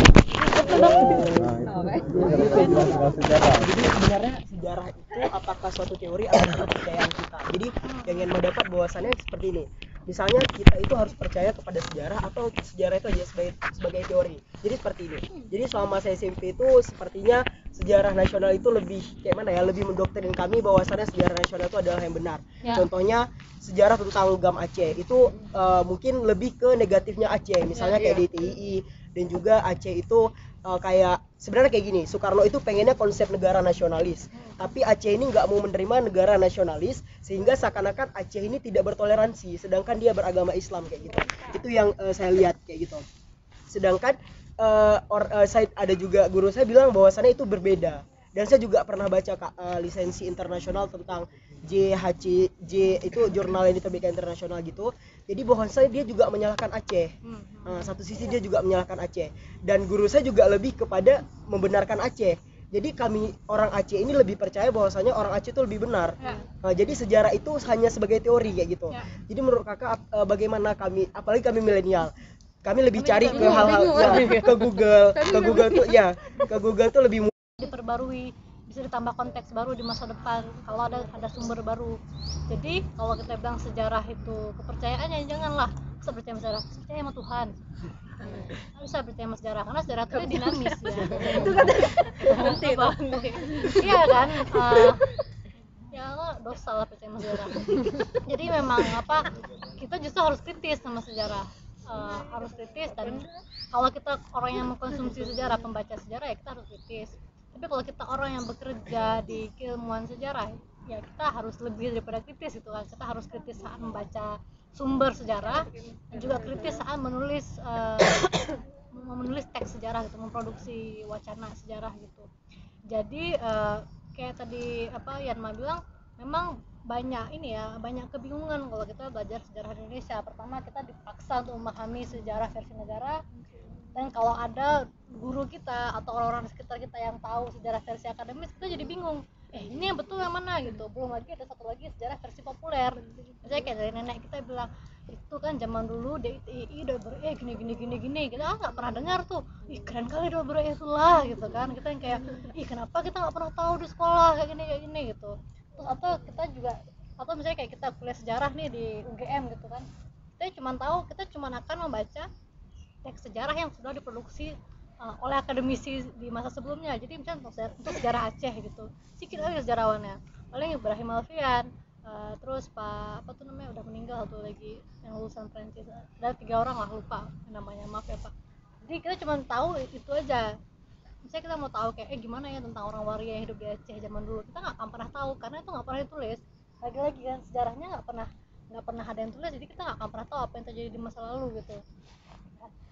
Jadi sebenarnya sejarah itu apakah suatu teori atau kepercayaan kita. Jadi yang ingin mau dapat bahwasannya seperti ini. Misalnya kita itu harus percaya kepada sejarah atau sejarah itu hanya sebagai teori. Jadi seperti ini. Jadi selama saya SMP itu sepertinya sejarah nasional itu lebih kayak mana ya, lebih mendoktrin kami bahwasannya sejarah nasional itu adalah yang benar. Ya. Contohnya sejarah tentang GAM Aceh itu mungkin lebih ke negatifnya Aceh. Misalnya kayak DTII, dan juga Aceh itu kayak sebenarnya kayak gini, Soekarno itu pengennya konsep negara nasionalis, tapi Aceh ini nggak mau menerima negara nasionalis, sehingga seakan-akan Aceh ini tidak bertoleransi, sedangkan dia beragama Islam kayak gitu. Itu yang saya lihat kayak gitu. Sedangkan saya ada juga guru saya bilang bahwasannya itu berbeda. Dan saya juga pernah baca lisensi internasional tentang JHCJ, itu jurnal yang diterbitkan internasional gitu. Jadi bahwasanya dia juga menyalahkan Aceh. Satu sisi dia juga menyalahkan Aceh. Dan guru saya juga lebih kepada membenarkan Aceh. Jadi kami orang Aceh ini lebih percaya bahwasanya orang Aceh itu lebih benar. Jadi sejarah itu hanya sebagai teori kayak gitu. Jadi menurut kakak bagaimana kami, apalagi kami milenial, kami lebih cari ke hal-hal ke Google tuh ya, ke Google tuh lebih diperbarui, bisa ditambah konteks baru di masa depan kalau ada sumber baru. Jadi kalau kita bilang sejarah itu kepercayaannya, janganlah bisa percaya sama sejarah, percaya sama Tuhan. Nggak bisa percaya sama sejarah karena sejarah itu dinamis ya. Itu kan penting. Iya kan, ya dosa lah percaya sama sejarah. Jadi memang kita justru harus kritis sama sejarah. Harus kritis, dan kalau kita orang yang mengkonsumsi sejarah, pembaca sejarah, ya kita harus kritis. Tapi kalau kita orang yang bekerja di keilmuan sejarah, ya kita harus lebih daripada kritis gitu kan. Kita harus kritis saat membaca sumber sejarah, dan juga kritis saat menulis teks sejarah gitu, memproduksi wacana sejarah gitu. Jadi kayak tadi Yanma bilang, memang banyak kebingungan kalau kita belajar sejarah Indonesia. Pertama, kita dipaksa untuk memahami sejarah versi negara, dan kalau ada guru kita atau orang-orang di sekitar kita yang tahu sejarah versi akademis, kita jadi bingung, ini yang betul yang mana gitu. Belum lagi ada satu lagi sejarah versi populer, misalnya kayak dari nenek kita bilang, itu kan zaman dulu DITI udah gini kita nggak pernah dengar tuh, keren kali udah itulah gitu kan. Kita yang kayak, kenapa kita nggak pernah tahu di sekolah kayak gini gitu. Terus atau kita juga, atau misalnya kayak kita kuliah sejarah nih di UGM gitu kan, kita cuma akan membaca teks sejarah yang sudah diproduksi oleh akademisi di masa sebelumnya. Jadi misalnya untuk sejarah Aceh gitu, sedikit aja sejarawannya, paling Ibrahim Alfian, terus Pak udah meninggal satu lagi yang lulusan Prancis, ada 3 orang lah, lupa namanya, maaf ya Pak. Jadi kita cuma tahu itu aja. Misalnya kita mau tahu kayak gimana ya tentang orang waria yang hidup di Aceh zaman dulu, kita nggak akan pernah tahu karena itu nggak pernah ditulis. Lagi-lagi kan sejarahnya nggak pernah ada yang tulis, jadi kita nggak akan pernah tahu apa yang terjadi di masa lalu gitu.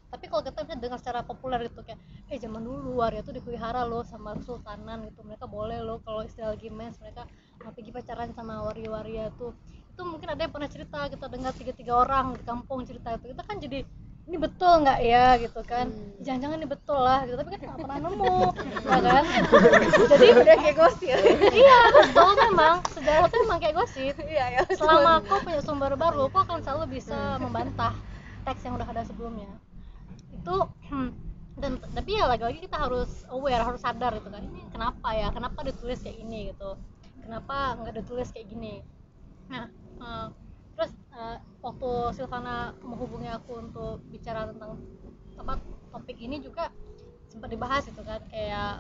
Tapi kalau kita bisa dengar secara populer gitu kayak, zaman dulu waria tuh dipelihara loh sama kesultanan gitu, mereka boleh loh kalau istilah lagi mens mereka pergi pacaran sama waria-waria tuh. Itu mungkin ada yang pernah cerita, kita dengar 3 orang di kampung cerita itu, kita kan jadi, ini betul nggak ya gitu kan, jangan-jangan ini betul lah gitu, tapi kan nggak pernah nemu ya kan. Jadi udah kayak gosip. Iya betul, memang sejarah itu memang kayak gosip. Selama kau punya sumber baru, kau akan selalu bisa membantah teks yang udah ada sebelumnya itu. Tapi ya lagi-lagi kita harus aware, harus sadar gitu kan, ini kenapa ditulis kayak ini gitu, kenapa nggak ditulis kayak gini. Nah terus waktu Silvana menghubungi aku untuk bicara tentang topik ini juga sempat dibahas gitu kan, kayak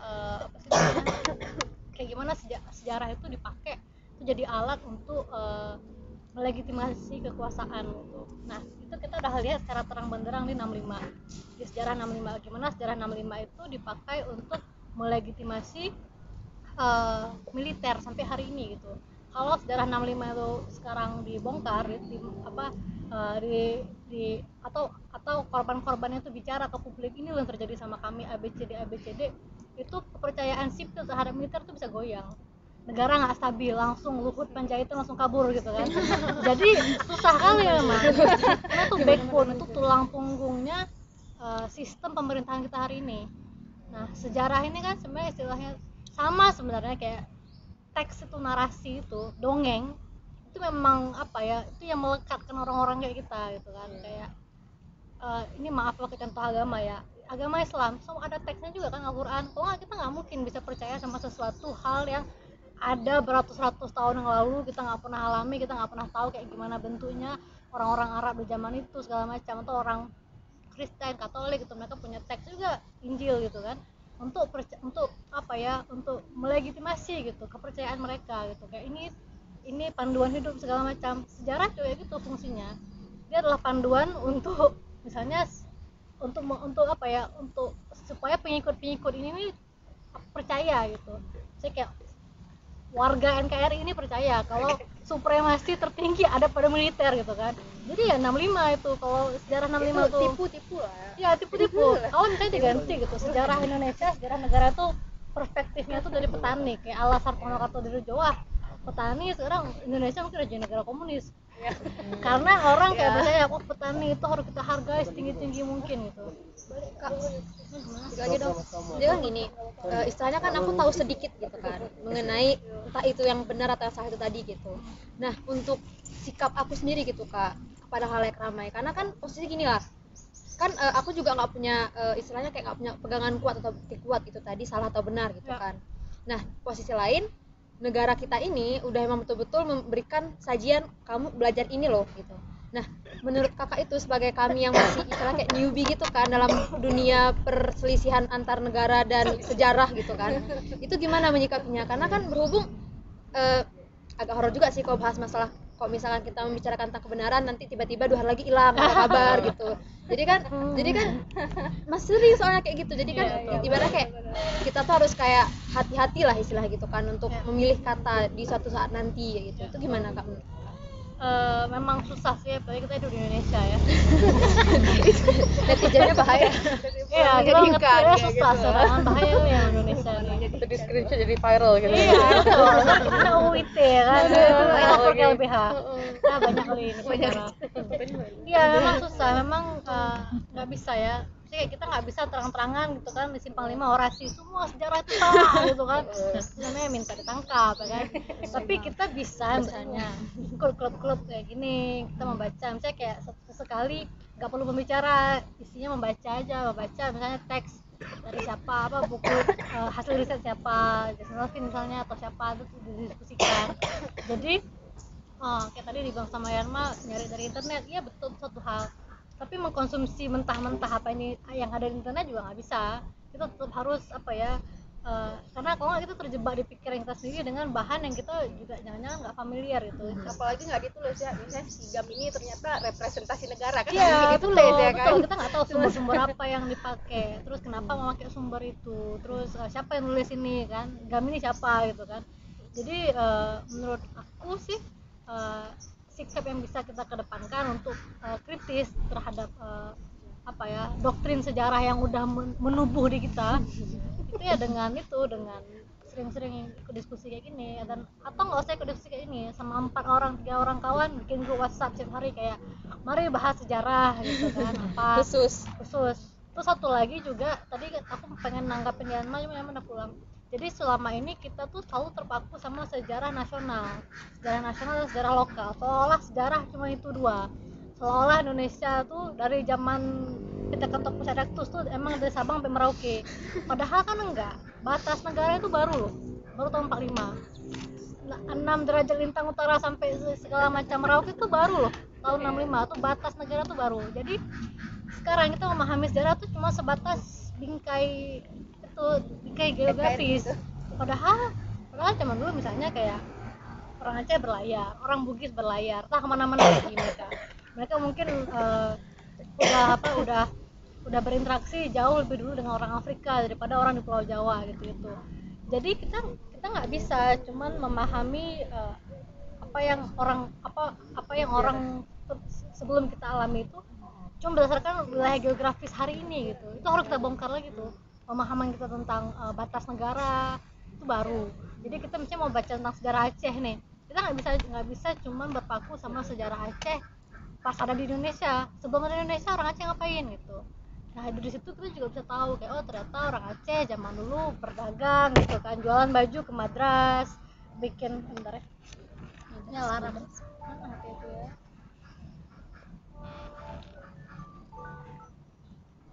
kayak gimana sejarah itu dipakai itu jadi alat untuk melegitimasi kekuasaan gitu. Nah itu kita udah lihat secara terang benderang di 65, di sejarah 65, gimana sejarah 65 itu dipakai untuk melegitimasi militer sampai hari ini gitu. Kalau sejarah 65 itu sekarang dibongkar atau korban-korbannya itu bicara ke publik, ini yang terjadi sama kami ABCD, itu kepercayaan sipil terhadap militer itu bisa goyang. negara nggak stabil, langsung Luhut Panjaitan langsung kabur gitu kan. Jadi susah kali memang, karena tuh backbone, itu tulang punggungnya sistem pemerintahan kita hari ini. Nah, sejarah ini kan sebenarnya istilahnya sama sebenarnya kayak teks itu, narasi itu, dongeng itu memang apa ya, itu yang melekatkan orang-orang kayak kita gitu kan. Kayak ini maaf kalau kita contoh agama ya, agama Islam so ada teksnya juga kan, Al-Quran. Kalau nggak, kita nggak mungkin bisa percaya sama sesuatu hal yang ada beratus-ratus tahun yang lalu, kita nggak pernah alami, kita nggak pernah tahu kayak gimana bentuknya orang-orang Arab di zaman itu segala macam, atau orang Kristen, Katolik gitu, mereka punya teks juga Injil gitu kan, untuk apa ya, untuk melegitimasi gitu kepercayaan mereka gitu. Kayak ini panduan hidup segala macam. Sejarah juga gitu fungsinya, dia adalah panduan untuk misalnya untuk apa ya, untuk supaya pengikut ini percaya gitu. Saya kayak warga NKRI ini percaya kalau supremasi tertinggi ada pada militer gitu kan. Jadi ya 65 itu, kalau sejarah 65 tuh tipu lah. ya tipu-tipu. Kalau misalnya diganti gitu, sejarah Indonesia, sejarah negara tuh perspektifnya tuh dari petani, kayak ala Sartono Kartodiro, wah petani sekarang Indonesia mungkin udah jadi negara komunis. Karena orang kayak percaya, oh petani itu harus kita hargai setinggi-tinggi mungkin gitu. Kak, lagi dong. Dia kan gini, istilahnya kan aku tahu sedikit gitu kan mengenai entah itu yang benar atau yang salah itu tadi gitu. Nah, untuk sikap aku sendiri gitu Kak pada halayak ramai, karena kan posisi gini lah, kan aku juga nggak punya istilahnya kayak nggak punya pegangan kuat atau bukti kuat itu tadi salah atau benar gitu kan. Nah, posisi lain, negara kita ini udah emang betul-betul memberikan sajian, kamu belajar ini loh gitu. Nah, menurut kakak itu sebagai kami yang masih istilahnya kayak newbie gitu kan dalam dunia perselisihan antar negara dan sejarah gitu kan, itu gimana menyikapinya? Karena kan berhubung agak horor juga sih kalau bahas masalah, kalau misalkan kita membicarakan tentang kebenaran nanti tiba-tiba 2 hari lagi hilang ada kabar gitu. Jadi kan mas serius soalnya kayak gitu. Jadi kan ibaratnya kayak kita tuh harus kayak hati-hati lah istilah gitu kan untuk memilih kata di suatu saat nanti gitu. Itu gimana Kak? Memang susah sih, apalagi kita hidup di Indonesia ya. Netizennya bahaya. Iya, kita ngetiknya susah serangan bahaya yang Indonesia nih. Jadi screenshot jadi viral gitu. Iya, itu karena UIT ya kan, lapor ke LBH. Nah, banyak kali ini perkara. Iya, memang susah, memang nggak bisa ya. Jadi kita nggak bisa terang-terangan gitu kan di Simpang 5 orasi semua sejarah itu salah gitu kan. Sebenarnya minta ditangkap ya kan. Tapi kita bisa misalnya klub-klub kayak gini, kita membaca misalnya kayak sekali nggak perlu membicara, isinya membaca aja, misalnya teks dari siapa, apa buku hasil riset siapa, Jason Lovin misalnya atau siapa, itu didiskusikan. Jadi kayak tadi dibilang sama Yarma, nyari dari internet, iya betul satu hal. Tapi mengkonsumsi mentah-mentah apa ini yang ada di internet juga nggak bisa. Kita tetap harus apa ya, karena kalau nggak kita terjebak di pikiran kita sendiri dengan bahan yang kita juga jangan-jangan nggak familiar gitu. Apalagi nggak ditulis ya, misalnya sigam ini ternyata representasi negara kan. Iya, Itu betul, ya kan. betul. Kita nggak tahu sumber-sumber apa yang dipakai, terus kenapa memakai sumber itu, terus siapa yang nulis ini kan, gam ini siapa gitu kan. Jadi menurut aku sih sikap yang bisa kita kedepankan untuk kritis terhadap apa ya, doktrin sejarah yang udah menubuh di kita itu ya dengan sering-sering ikut diskusi kayak gini, dan atau nggak usah ikut diskusi kayak ini, sama 3 orang kawan bikin grup WhatsApp setiap hari kayak mari bahas sejarah gitu kan, apa khusus. Terus satu lagi juga tadi aku pengen nanggapin Yanma, cuma Yanma udah pulang. Jadi selama ini kita tuh selalu terpaku sama sejarah nasional dan sejarah lokal, seolah sejarah cuma itu 2, seolah Indonesia tuh dari zaman kita ketok pusat Adaktus tuh emang dari Sabang sampai Merauke, padahal kan enggak. Batas negara itu baru tahun 45. 6 derajat lintang utara sampai segala macam Merauke itu baru loh tahun 65, tuh batas negara tuh baru. Jadi sekarang kita memahami sejarah tuh cuma sebatas bingkai geografis. Padahal zaman dulu misalnya kayak orang Aceh berlayar, orang Bugis berlayar, entah kemana-mana pergi mereka mungkin udah berinteraksi jauh lebih dulu dengan orang Afrika daripada orang di Pulau Jawa gitu. Jadi kita nggak bisa cuman memahami apa yang orang sebelum kita alami itu cuma berdasarkan wilayah geografis hari ini gitu. Itu harus kita bongkar lagi tuh pemahaman kita tentang batas negara, itu baru. Jadi kita misalnya mau baca tentang sejarah Aceh nih, kita nggak bisa cuman berpaku sama sejarah Aceh pas ada di Indonesia. Sebelum ada di Indonesia orang Aceh ngapain gitu. Nah dari situ kita juga bisa tahu kayak oh ternyata orang Aceh zaman dulu berdagang gitu kan, jualan baju ke Madras, bikin bentar ya, nyala apa itu ya.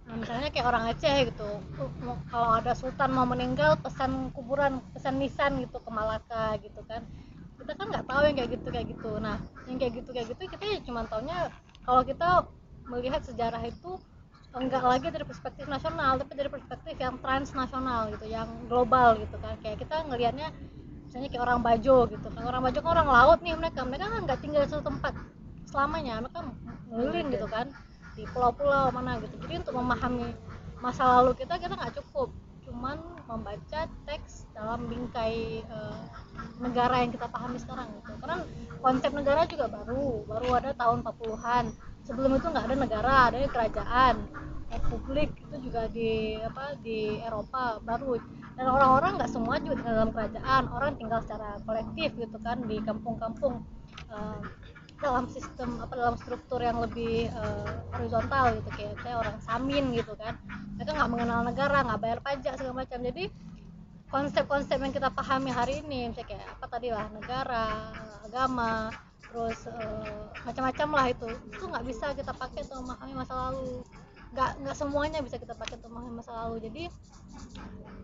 Nah, misalnya kayak orang Aceh gitu, kalau ada sultan mau meninggal pesan kuburan, pesan nisan gitu ke Malaka gitu kan. Kita kan nggak tahu yang kayak gitu. Nah, yang kayak gitu kita ya cuma taunya kalau kita melihat sejarah itu enggak lagi dari perspektif nasional, tapi dari perspektif yang transnasional gitu, yang global gitu kan. Kayak kita ngelihatnya misalnya kayak orang Bajo gitu kan. Orang Bajo kan orang laut nih, mereka kan nggak tinggal di satu tempat selamanya, mereka ngeliling gitu kan di pulau-pulau mana gitu. Jadi untuk memahami masa lalu kita nggak cukup cuman membaca teks dalam bingkai negara yang kita pahami sekarang gitu. Karena konsep negara juga baru ada tahun 40-an. Sebelum itu nggak ada negara, ada kerajaan, republik itu juga di Eropa baru. Dan orang-orang nggak semua juga tinggal dalam kerajaan, orang tinggal secara kolektif gitu kan di kampung-kampung dalam sistem dalam struktur yang lebih horizontal gitu, kayak orang Samin gitu kan. Mereka nggak mengenal negara, nggak bayar pajak segala macam. Jadi konsep-konsep yang kita pahami hari ini misalnya kayak apa tadi lah, negara, agama, terus macam-macam lah, itu nggak bisa kita pakai untuk memahami masa lalu. Nggak semuanya bisa kita pakai untuk memahami masa lalu. Jadi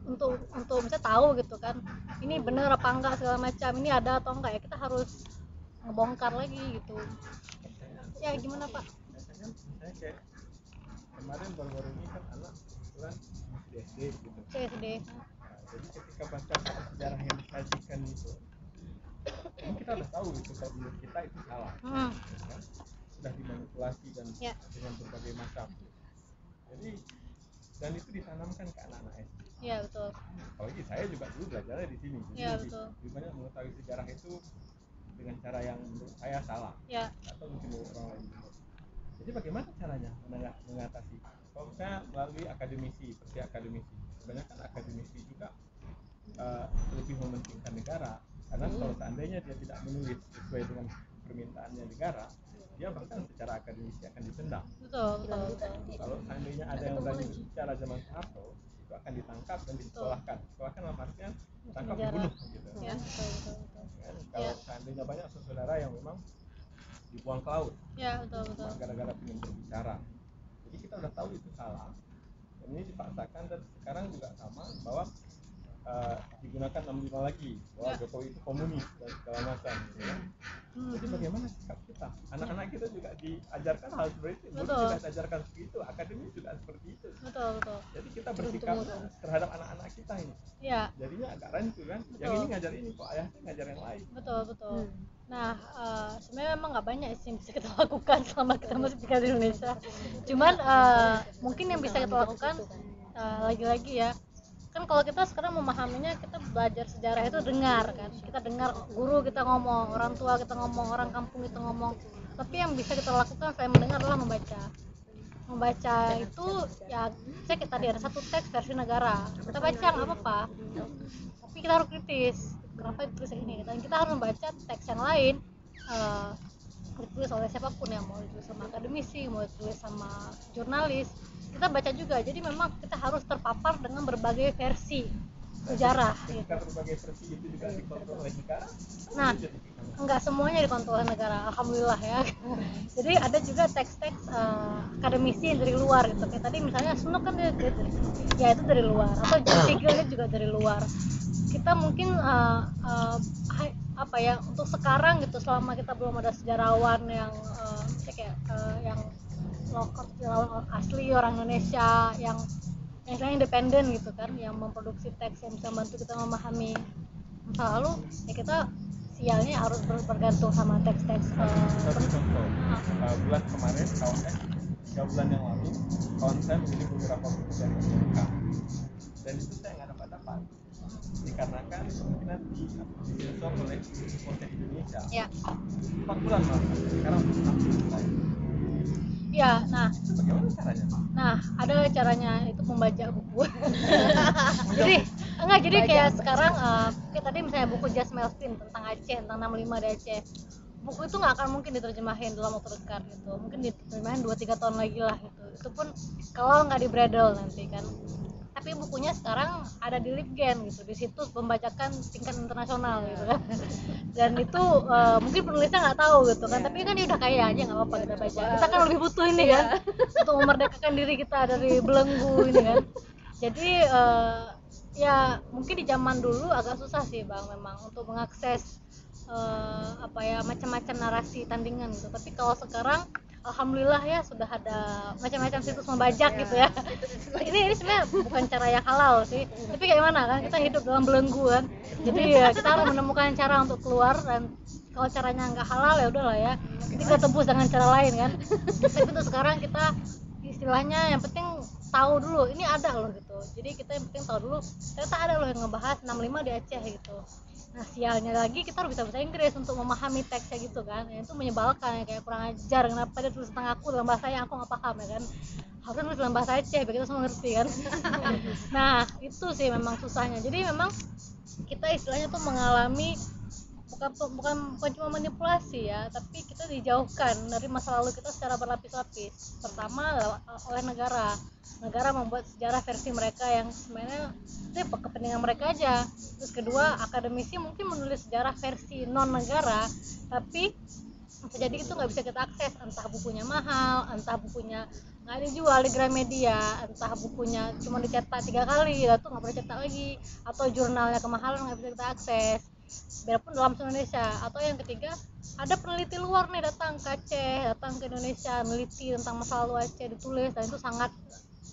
untuk bisa tahu gitu kan ini bener apa enggak segala macam, ini ada atau enggak, ya kita harus ngebongkar lagi gitu. Ya gimana Pak? Misalnya kayak kemarin baru-baru ini kan anak kebetulan di SD gitu. CSD. Nah, jadi ketika baca sejarah yang disajikan itu, ini kita udah tahu itu kalau menurut kita itu salah, kan? Sudah dimanipulasi dan dengan berbagai macam. Jadi dan itu ditanamkan ke anak-anak SD. Iya betul. Apalagi saya juga dulu belajarnya di sini. Iya betul. Lebih banyak mengetahui sejarah itu dengan cara yang menurut saya salah, atau mungkin menurut orang lain. Jadi bagaimana caranya mengatasi? Kalau misalnya melalui akademisi, seperti akademisi, sebenarnya kan akademisi juga lebih mementingkan negara, karena kalau seandainya dia tidak menulis sesuai dengan permintaannya negara, dia bahkan secara akademisi akan ditendang. Betul. Kalau seandainya ada yang berani bicara zaman Soeharto, itu akan ditangkap dan disekolahkan. Sekolahkan dalam artinya tangkap dibunuh gitu. Ya, betul. Kan, kalau seandainya banyak saudara yang memang dibuang ke laut, betul. gara-gara ingin berbicara. Jadi kita udah tahu itu salah, dan ini dipaksakan. Dan sekarang juga sama, bahwa digunakan 65 lagi bahwa Jokowi itu komunis dan segala macam gitu ya. Jadi bagaimana sikap kita? Anak-anak kita juga diajarkan hal seperti itu, guru juga diajarkan seperti itu, akademi juga seperti itu. Betul. Jadi kita bersikap terhadap anak-anak kita ini. Jadinya agak rancu kan. Betul. Yang ini ngajar ini, kok ayahnya ngajar yang lain. Betul. Nah, sebenarnya memang nggak banyak sih yang bisa kita lakukan selama kita masih tinggal di Indonesia. Cuman mungkin yang bisa kita lakukan lagi-lagi ya, kan kalau kita sekarang memahaminya, kita belajar sejarah itu dengar kan, kita dengar guru kita ngomong, orang tua kita ngomong, orang kampung kita ngomong. Tapi yang bisa kita lakukan selain mendengar adalah membaca itu ya. Cek tadi ada satu teks versi negara, kita baca nggak apa-apa, tapi kita harus kritis, kenapa ditulis ini, dan kita harus membaca teks yang lain ditulis oleh siapapun, yang mau ditulis sama akademisi, mau ditulis sama jurnalis, kita baca juga. Jadi memang kita harus terpapar dengan berbagai versi sejarah gitu. Berbagai versi itu juga dikontrol oleh negara. Nah, enggak semuanya dikontrol oleh negara, alhamdulillah ya. Jadi ada juga teks-teks akademisi yang dari luar gitu. Kayak tadi misalnya Sunuk kan itu dari luar, atau Jigel juga dari luar. Kita mungkin untuk sekarang gitu, selama kita belum ada sejarawan yang yang lokal, sejarawan asli orang Indonesia yang independen gitu kan, yang memproduksi teks yang bisa membantu kita memahami masa lalu, ya kita sialnya harus bergantung sama teks-teks. Bulan kemarin, 3 bulan yang lalu, kawan saya mengirim beberapa buku dari Amerika, dan itu saya nggak dapat dikarenakan kemungkinan disponsor oleh Konsen Indonesia. 4 bulan malah, sekarang 6 bulan. Ya, nah, bagaimana caranya? Nah, ada caranya, itu membaca buku. Jadi Enggak, jadi kayak sekarang kayak tadi misalnya buku Just Melvin tentang Aceh, tentang 65 di Aceh, buku itu nggak akan mungkin diterjemahin dalam waktu dekat gitu, mungkin diterjemahin 2-3 tahun lagi lah gitu, itu pun kalau nggak di Bredel nanti kan. Tapi bukunya sekarang ada di Libgen gitu, di situ membacakan tingkat internasional gitu kan. Dan itu mungkin penulisnya nggak tahu gitu kan, tapi kan dia udah kaya aja, nggak apa-apa kita baca. Kita kan lebih butuh ini kan untuk memerdekakan diri kita dari belenggu ini kan. Jadi ya mungkin di zaman dulu agak susah sih Bang memang untuk mengakses macam-macam narasi tandingan gitu. Tapi kalau sekarang alhamdulillah ya sudah ada macam-macam situs membajak gitu ya. Ini sebenarnya bukan cara yang halal sih, tapi kayak gimana kan kita hidup dalam belenggu kan. Jadi ya kita harus menemukan cara untuk keluar, dan kalau caranya nggak halal ya udahlah ya, kita tebus dengan cara lain kan. Tapi itu sekarang kita istilahnya yang penting tahu dulu ini ada loh gitu. Jadi kita yang penting tahu dulu ternyata ada loh yang ngebahas 65 di Aceh gitu. Nah sialnya lagi kita harus bisa bahasa Inggris untuk memahami teksnya gitu kan. Ya, itu menyebalkan ya, kayak kurang ajar kenapa dia tulis tentang aku dalam bahasa yang aku nggak paham ya kan. Harusnya tulis dalam bahasa Aceh biar kita semua ngerti kan. Nah itu sih memang susahnya. Jadi memang kita istilahnya tuh mengalami bukan cuma manipulasi ya, tapi kita dijauhkan dari masa lalu kita secara berlapis-lapis. Pertama oleh negara membuat sejarah versi mereka yang sebenarnya itu kepentingan mereka aja. Terus kedua, akademisi mungkin menulis sejarah versi non negara, tapi bisa jadi itu nggak bisa kita akses, entah bukunya mahal, entah bukunya nggak dijual di Gramedia, entah bukunya cuma dicetak 3 kali, lalu nggak boleh cetak lagi, atau jurnalnya kemahalan nggak bisa kita akses biarpun dalam Indonesia. Atau yang ketiga, ada peneliti luar nih datang ke Aceh, datang ke Indonesia, meneliti tentang masa lalu Aceh, ditulis, dan itu sangat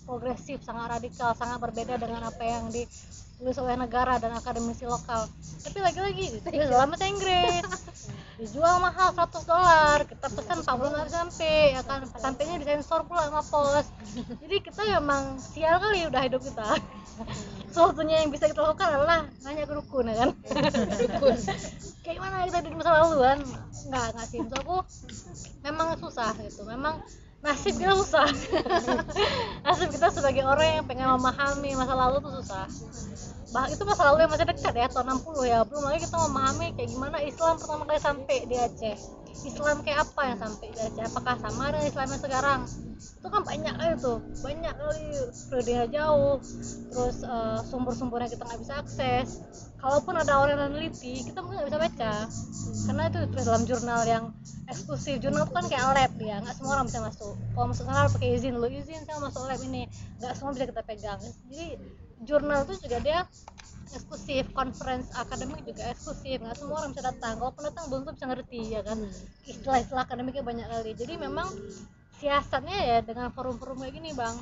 progresif, sangat radikal, sangat berbeda dengan apa yang ditulis oleh negara dan akademisi lokal. Tapi lagi-lagi ditulis dalam bahasa Inggris, dijual mahal $100, kita pesan 4 bulan harus sampai, ya kan, sampainya disensor pula sama pos. Jadi kita emang sial kali udah hidup kita. Satu-satunya yang bisa kita lakukan adalah nanya ke dukun ya kan. Kayak gimana kita di masa lalu kan? Enggak sih, menurut aku memang susah gitu. Memang nasib kita susah. Nasib kita sebagai orang yang pengen memahami masa lalu tuh susah. Itu masa lalu yang masih dekat ya, tahun 60 ya. Belum lagi kita memahami kayak gimana Islam pertama kali sampai di Aceh. Islam kayak apa yang sampai di Aceh? Apakah sama dengan Islam yang sekarang? Itu kan banyak kali periodenya jauh, terus sumber-sumbernya kita nggak bisa akses. Kalaupun ada orang yang meneliti, kita mungkin nggak bisa baca karena itu ditulis dalam jurnal yang eksklusif. Jurnal itu kan kayak lab ya, nggak semua orang bisa masuk. Kalau masuk sana harus pakai izin, lo izin saya masuk lab ini, nggak semua bisa kita pegang. Jadi jurnal itu juga dia eksklusif, conference akademik juga eksklusif, nggak semua orang bisa datang. Kalaupun datang belum tentu bisa ngerti ya kan, istilah-istilah akademiknya banyak kali. Jadi memang siasatnya ya dengan forum-forum kayak gini Bang,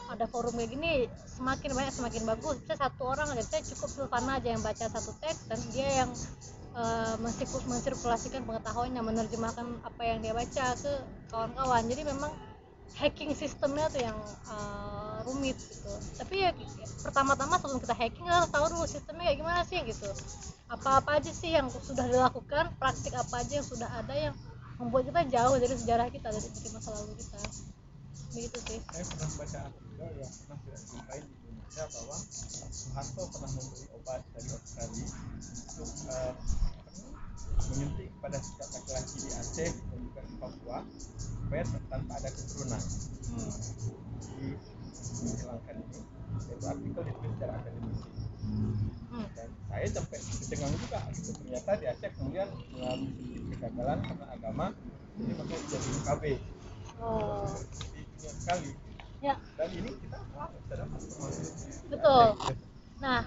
ada forum kayak gini semakin banyak semakin bagus. Bisa satu orang aja, saya cukup Silvana aja yang baca satu teks dan dia yang mensirkulasikan pengetahuannya, menerjemahkan apa yang dia baca ke kawan-kawan. Jadi memang hacking sistemnya tuh yang rumit gitu. Tapi ya pertama-tama sebelum kita hacking kita harus tahu dulu sistemnya kayak gimana sih gitu. Apa-apa aja sih yang sudah dilakukan, praktik apa aja yang sudah ada yang membuat kita jauh dari sejarah kita, dari masa lalu kita. Begitu sih. Saya pernah baca artikel yang pernah tidak diceritain di Indonesia bahwa Soeharto pernah memberi obat dari Australia untuk menyuntik kepada setiap laki-laki di Aceh dan juga di Papua supaya tanpa ada keturunan. Menghilangkan ini, yaitu artikel ditulis secara akademisi. Dan saya sampai kecengang juga gitu. Ternyata di Aceh kemudian mengalami sedikit kegagalan karena agama, jadi makanya jadi KB. Jadi banyak sekali. Ya. Dan ini kita dapat betul. Nah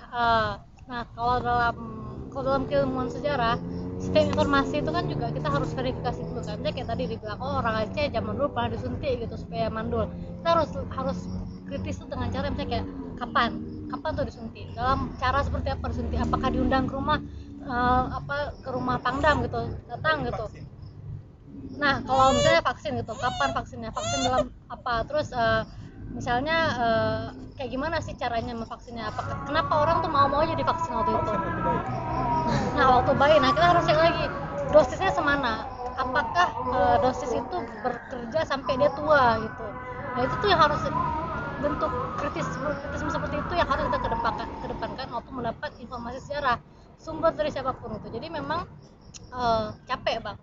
kalau dalam keilmuan sejarah, setiap informasi itu kan juga kita harus verifikasi dulu kan. Jadi kayak tadi dibilang, orang Aceh zaman dulu pernah disuntik gitu supaya mandul. Kita harus kritis tuh dengan cara misalnya kayak kapan tuh disuntik, dalam cara seperti apa disuntik, apakah diundang ke rumah ke rumah Pangdam gitu, datang gitu. Nah kalau misalnya vaksin gitu, kapan vaksinnya, vaksin dalam apa, terus misalnya kayak gimana sih caranya memvaksinnya, kenapa orang tuh mau aja divaksin waktu itu. Nah waktu bayi, nah kita harus cek lagi dosisnya semana, apakah dosis itu bekerja sampai dia tua gitu. Nah itu tuh yang harus bentuk kritisme seperti itu yang harus kita kedepankan maupun mendapat informasi sejarah sumber dari siapapun itu. Jadi memang capek bang,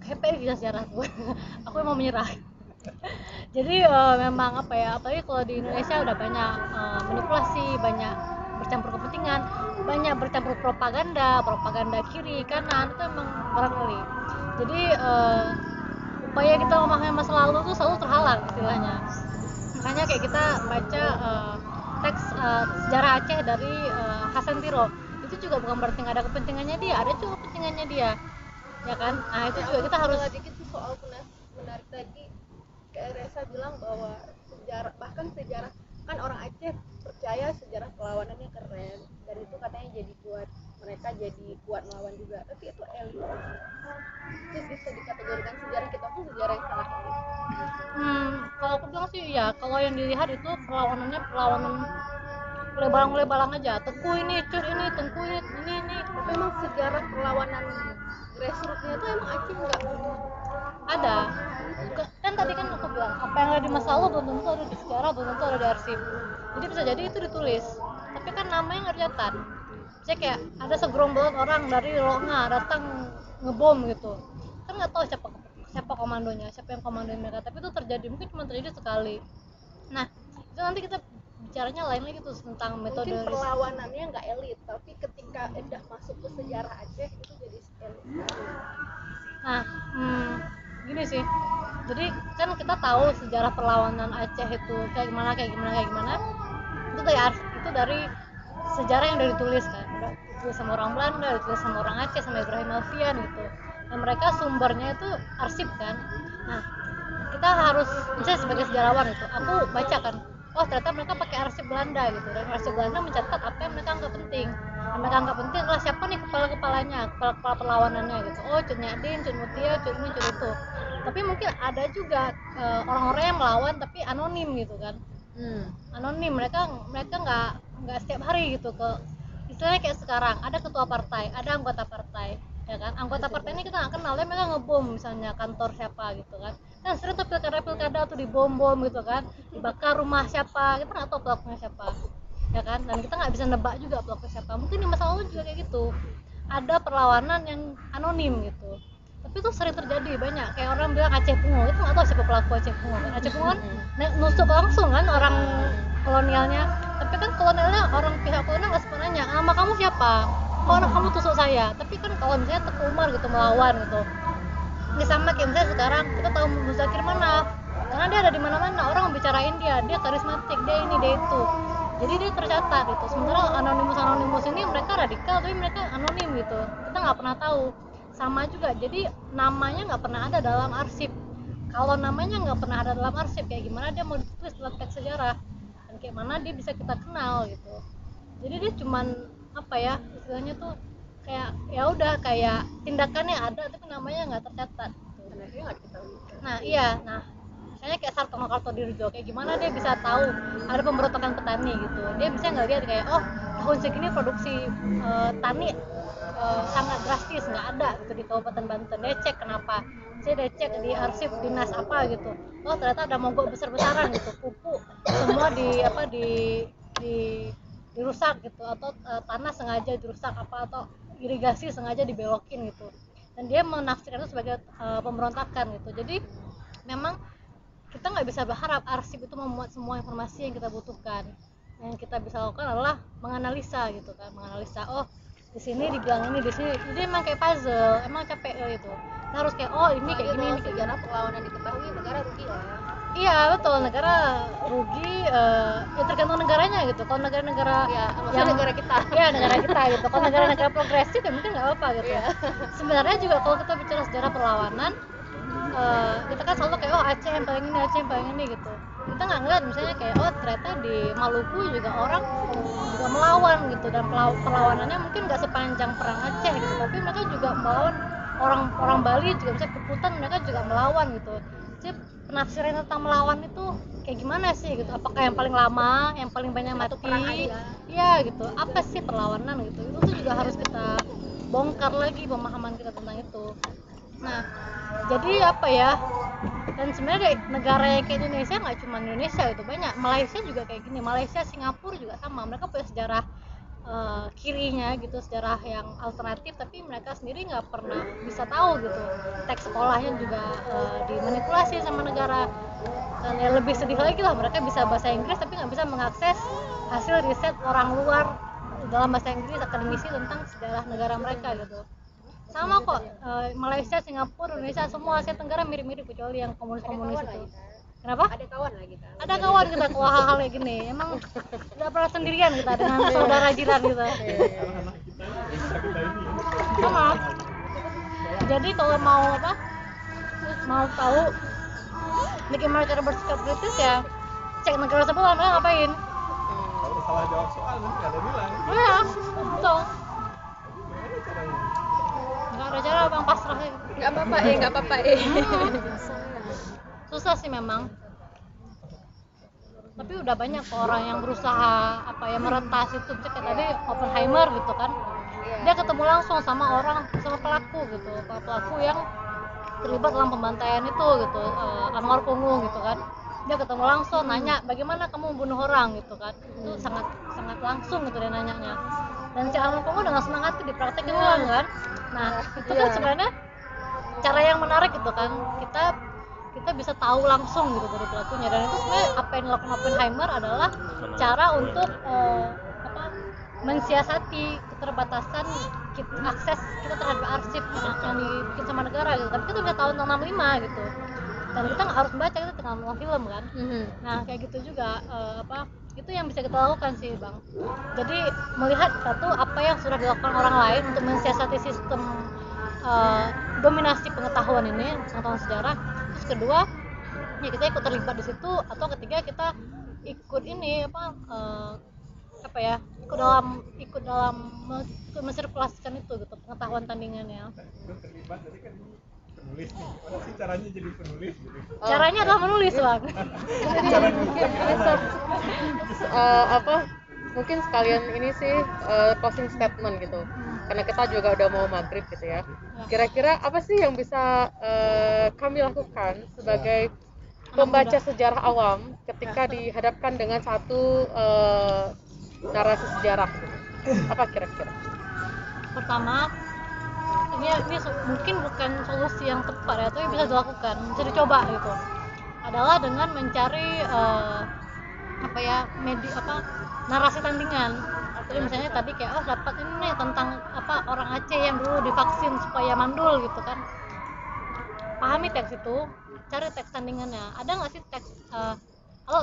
capek gila sejarah gue. Aku mau menyerah. Jadi memang apa ya, apalagi kalau di Indonesia udah banyak manipulasi, banyak bercampur kepentingan, banyak bercampur propaganda kiri kanan, itu emang berat kali. Jadi upaya kita memahami masa lalu tuh selalu terhalang istilahnya. Makanya kayak kita baca teks sejarah Aceh dari Hasan Tiro, itu juga bukan berarti nggak ada kepentingannya dia, ada juga kepentingannya dia, ya kan? Nah itu juga kita harus dikit sih soal menarik tadi. Kayak Reza bilang bahwa sejarah kan orang Aceh percaya sejarah perlawanannya keren, dan itu katanya jadi buat mereka jadi kuat melawan juga, tapi itu elit. Itu bisa dikategorikan sejarah kita pun sejarah yang sangat elit. Kalau aku bilang sih ya, kalau yang dilihat itu perlawanan lebalang aja, Tengku ini, Cur ini, Tengku ini. Tapi emang sejarah perlawanan grassrootsnya itu emang Aceh nggak ada. Kan tadi kan aku bilang apa yang ada di masa lalu belum tentu ada di sejarah, belum tentu ada di arsip. Jadi bisa jadi itu ditulis, tapi kan namanya nggak dicatat. Misalnya kayak ada segerombolan orang dari Longa datang ngebom gitu, kan nggak tahu siapa komandonya, siapa yang komandoin mereka. Tapi itu terjadi, mungkin cuma terjadi sekali. Nah itu nanti kita bicaranya lain lagi tuh tentang metode. Mungkin perlawanannya nggak elit, tapi ketika udah masuk ke sejarah Aceh itu jadi elit. Nah gini sih, jadi kan kita tahu sejarah perlawanan Aceh itu kayak gimana itu dari sejarah yang udah ditulis kan, udah ditulis sama orang Belanda, ditulis sama orang Aceh, sama Ibrahim Alfian gitu, dan mereka sumbernya itu arsip kan. Nah kita harus, misalnya sebagai sejarawan itu aku baca kan, oh ternyata mereka pakai arsip Belanda gitu, dan arsip Belanda mencatat apa yang mereka anggap penting. Yang mereka anggap penting adalah siapa nih kepala-kepalanya, kepala perlawanannya gitu. Oh Cut Nyadin, Cut Mutia, Cut ini, Cut itu. Tapi mungkin ada juga orang-orang yang melawan tapi anonim gitu kan. Anonim, mereka nggak setiap hari gitu ke, istilahnya kayak sekarang ada ketua partai, ada anggota partai, ya kan? Anggota partai ini kita nggak kenal, dia mereka ngebom misalnya kantor siapa gitu kan. Kan sering tuh pilkada tuh dibom gitu kan, dibakar rumah siapa, kita nggak tahu pelakunya siapa, ya kan? Dan kita nggak bisa nebak juga pelakunya siapa. Mungkin di masa lalu juga kayak gitu, ada perlawanan yang anonim gitu. Tapi itu sering terjadi, banyak kayak orang bilang Aceh Pungo, itu nggak tahu siapa pelaku Aceh Pungo kan. Aceh Pungo kan nusuk langsung kan orang kolonialnya, tapi kan kolonialnya, orang pihak kolonial nggak sempat nanya nama kamu siapa, kok anak kamu tusuk saya. Tapi kan kalau misalnya Teku Umar gitu melawan gitu, ini sama kayak misalnya sekarang kita tahu Muzakir Manaf, karena dia ada di mana-mana, orang membicarain dia karismatik, dia ini dia itu, jadi dia tercatat gitu. Sementara anonimus ini mereka radikal tapi mereka anonim gitu, kita nggak pernah tahu. Sama juga, jadi namanya nggak pernah ada dalam arsip. Kalau namanya nggak pernah ada dalam arsip, kayak gimana dia mau ditulis dalam teks sejarah, dan kayak mana dia bisa kita kenal gitu. Jadi dia cuman apa ya, istilahnya tuh kayak ya udah kayak tindakannya ada tapi namanya nggak tercatat gitu. Nah misalnya kayak Sartono Kartodirojo, kayak gimana dia bisa tahu ada pemberontakan petani gitu, dia bisa nggak lihat kayak oh tahun segini produksi tani sangat drastis, nggak ada gitu di Kabupaten Banten. Dia cek kenapa, dia cek di arsip dinas apa gitu, oh ternyata ada mogok besar-besaran gitu, pupuk semua dirusak gitu, atau tanah sengaja dirusak apa, atau irigasi sengaja dibelokin gitu, dan dia menafsirkan itu sebagai pemberontakan gitu. Jadi memang kita nggak bisa berharap arsip itu memuat semua informasi yang kita butuhkan. Yang kita bisa lakukan adalah menganalisa gitu kan, menganalisa oh di sini dibilang ini, di sini, jadi emang kayak puzzle, emang capek gitu. Kita harus kayak oh ini kayak gini, ini sejarah perlawanan diketahui, negara rugi lah ya. Iya betul, negara rugi, ya tergantung negaranya gitu. Kalau negara-negara yang negara kita, ya negara kita gitu. Kalau negara-negara progresif ya mungkin nggak apa-apa gitu. Sebenarnya juga kalau kita bicara sejarah perlawanan, kita kan selalu kayak oh Aceh yang paling ini, Aceh yang paling ini gitu. Kita nggak ngeliat misalnya kayak oh ternyata di Maluku juga orang juga melawan gitu, dan perlawanannya mungkin nggak sepanjang perang Aceh gitu, tapi mereka juga melawan orang Bali juga, bisa Keputan mereka juga melawan gitu. Jadi penafsiran tentang melawan itu kayak gimana sih gitu, apakah yang paling lama, yang paling banyak mati, ya gitu, apa sih perlawanan gitu, itu tuh juga harus kita bongkar lagi pemahaman kita tentang itu. Nah jadi apa ya, Dan sebenarnya negara yang kayak Indonesia nggak cuma Indonesia, itu banyak. Malaysia juga kayak gini, Malaysia, Singapura juga sama, mereka punya sejarah kirinya gitu, sejarah yang alternatif, tapi mereka sendiri nggak pernah bisa tahu gitu. Teks sekolahnya juga dimanipulasi sama negara. Dan yang lebih sedih lagi lah, mereka bisa bahasa Inggris tapi nggak bisa mengakses hasil riset orang luar dalam bahasa Inggris, akademisi tentang sejarah negara mereka gitu. Sama kok, Malaysia, Singapura, Indonesia, semua Asia Tenggara mirip-mirip kecuali yang komunis-komunis itu. Kenapa? Ada kawan lah kita. Ada kawan kita kalau hal-hal kayak gini. Emang nggak pernah sendirian kita dengan saudara jiran kita. Anak-anak kita bisa kita ini. Sama. Jadi kalau mau apa? Mau tahu bagaimana cara bersikap kritis ya cek negara sebelah mereka ngapain. Kalau salah jawab soal nanti ada nilai. Iya, betul. Gimana caranya? Nggak ada cara bang, pasrah. nggak apa-apa Susah sih memang. Tapi udah banyak kok orang yang berusaha merentas itu, kayak tadi Oppenheimer gitu kan. Dia ketemu langsung sama pelaku gitu, pelaku yang terlibat dalam pembantaian itu gitu, Anwar Kungu gitu kan. Dia ketemu langsung nanya bagaimana kamu membunuh orang gitu kan. Itu sangat langsung gitu dia nanyanya. Dan si Anwar Kungu dengan senang hati dipraktekin ulang kan. Nah itu kan sebenarnya cara yang menarik gitu kan, kita bisa tahu langsung gitu dari pelakunya. Dan itu sebenarnya apa yang dilakukan Oppenheimer adalah cara untuk mensiasati keterbatasan akses kita terhadap arsip yang dibikin sama negara gitu. Tapi kita udah tahun 65 gitu, dan kita nggak harus baca, kita tinggal nonton film kan. Nah kayak gitu juga itu yang bisa kita lakukan sih bang. Jadi melihat satu apa yang sudah dilakukan orang lain untuk mensiasati sistem dominasi pengetahuan ini, pengetahuan sejarah. Terus kedua ya kita ikut terlibat di situ, atau ketiga kita ikut ini ikut dalam mensirkulasikan itu gitu, pengetahuan tandingannya. Ikut terlibat jadi kan penulis nih. Mana sih caranya jadi penulis gitu? Caranya adalah menulis bang. Cara nulis. Mungkin sekalian ini sih closing statement gitu, karena kita juga udah mau maghrib gitu ya. Kira-kira apa sih yang bisa kami lakukan sebagai pembaca sejarah awam ketika dihadapkan dengan satu narasi sejarah? Apa kira-kira? Pertama, ini mungkin bukan solusi yang tepat ya, tapi bisa dilakukan, bisa dicoba gitu. Adalah dengan mencari narasi tandingan. Jadi misalnya tadi kayak dapat ini nih tentang orang Aceh yang dulu divaksin supaya mandul gitu kan. Pahami teks itu, cari teks tandingannya. Ada nggak sih teks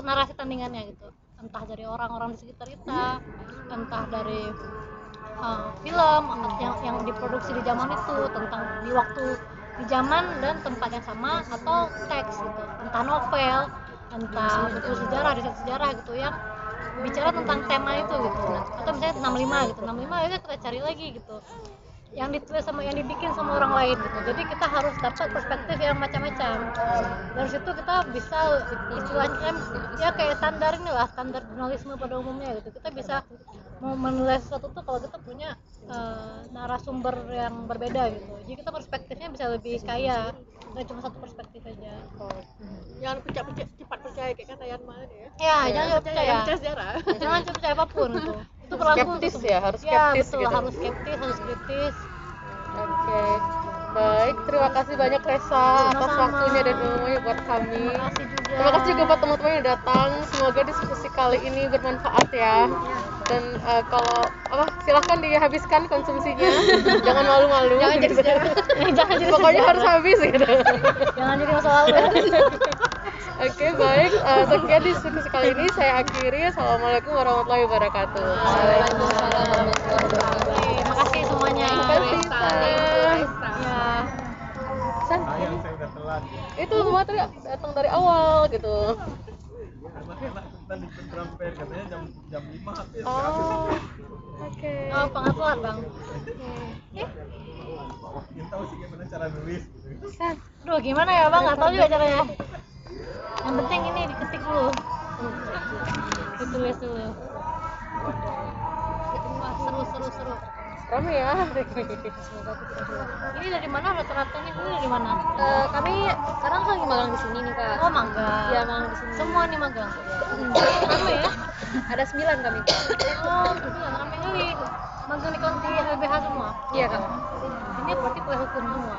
narasi tandingannya gitu? Entah dari orang-orang di sekitar kita, entah dari film yang diproduksi di zaman itu, tentang di zaman dan tempat yang sama, atau teks gitu, entah novel, entah buku sejarah, riset sejarah gitu yang bicara tentang tema itu gitu. Atau misalnya 65 gitu, 65 itu kita cari lagi gitu, yang ditulis yang dibikin sama orang lain gitu. Jadi kita harus dapat perspektif yang macam-macam. Dari situ kita bisa istilahnya ya kayak standar jurnalisme pada umumnya gitu. Kita bisa mau menulis sesuatu tuh kalau kita punya narasumber yang berbeda gitu. Jadi kita perspektifnya bisa lebih kaya, nggak cuma satu perspektif aja. Jangan cepat percaya kayak kata Yan Mal ya. Ya, jangan percaya sejarah. Jangan percaya apapun gitu. Itu berlaku Skeptis untuk ya, harus ya, skeptis betul, gitu. harus skeptis, harus kritis. Oke. Baik, terima kasih banyak Resa atas Sama-sama. waktunya dan ilmunya buat kami. Terima kasih juga. Terima kasih juga buat teman-teman yang datang. Semoga diskusi kali ini bermanfaat ya. Dan silahkan dihabiskan konsumsinya. Jangan malu-malu. Jangan jadi gitu. sejarah. Jangan jadi Pokoknya sejarah. harus habis gitu. Jangan jadi masa lalu. Oke, baik. Sekian diskusi kali ini saya akhiri. Assalamualaikum warahmatullahi wabarakatuh. Terima kasih semuanya. Terima kasih. Ya. San, Sayang saya udah telat. itu semua tadi datang dari awal gitu. Anak-anak kita di Pendrampet katanya jam 5 habis. Oh, oke. Oh, pengaturan bang. Ingin tahu sih gimana cara nulis gitu. San, Duh, gimana ya bang? Nggak tahu juga caranya. Yang penting ini diketik dulu. Ditulis dulu. Wah, seru. Rame ya. Semoga aku tidak hilang. Ini dari mana rata-ratanya? Ini dari mana? Kami sekarang lagi magang di sini nih kak. Oh, magang. Iya, magang di sini. Semua nih magang. Rame ya? Ada 9 kami. Oh, iya, rame kali. Magang di konti LBH semua. Iya kak. Ini berarti kuliah hukum semua.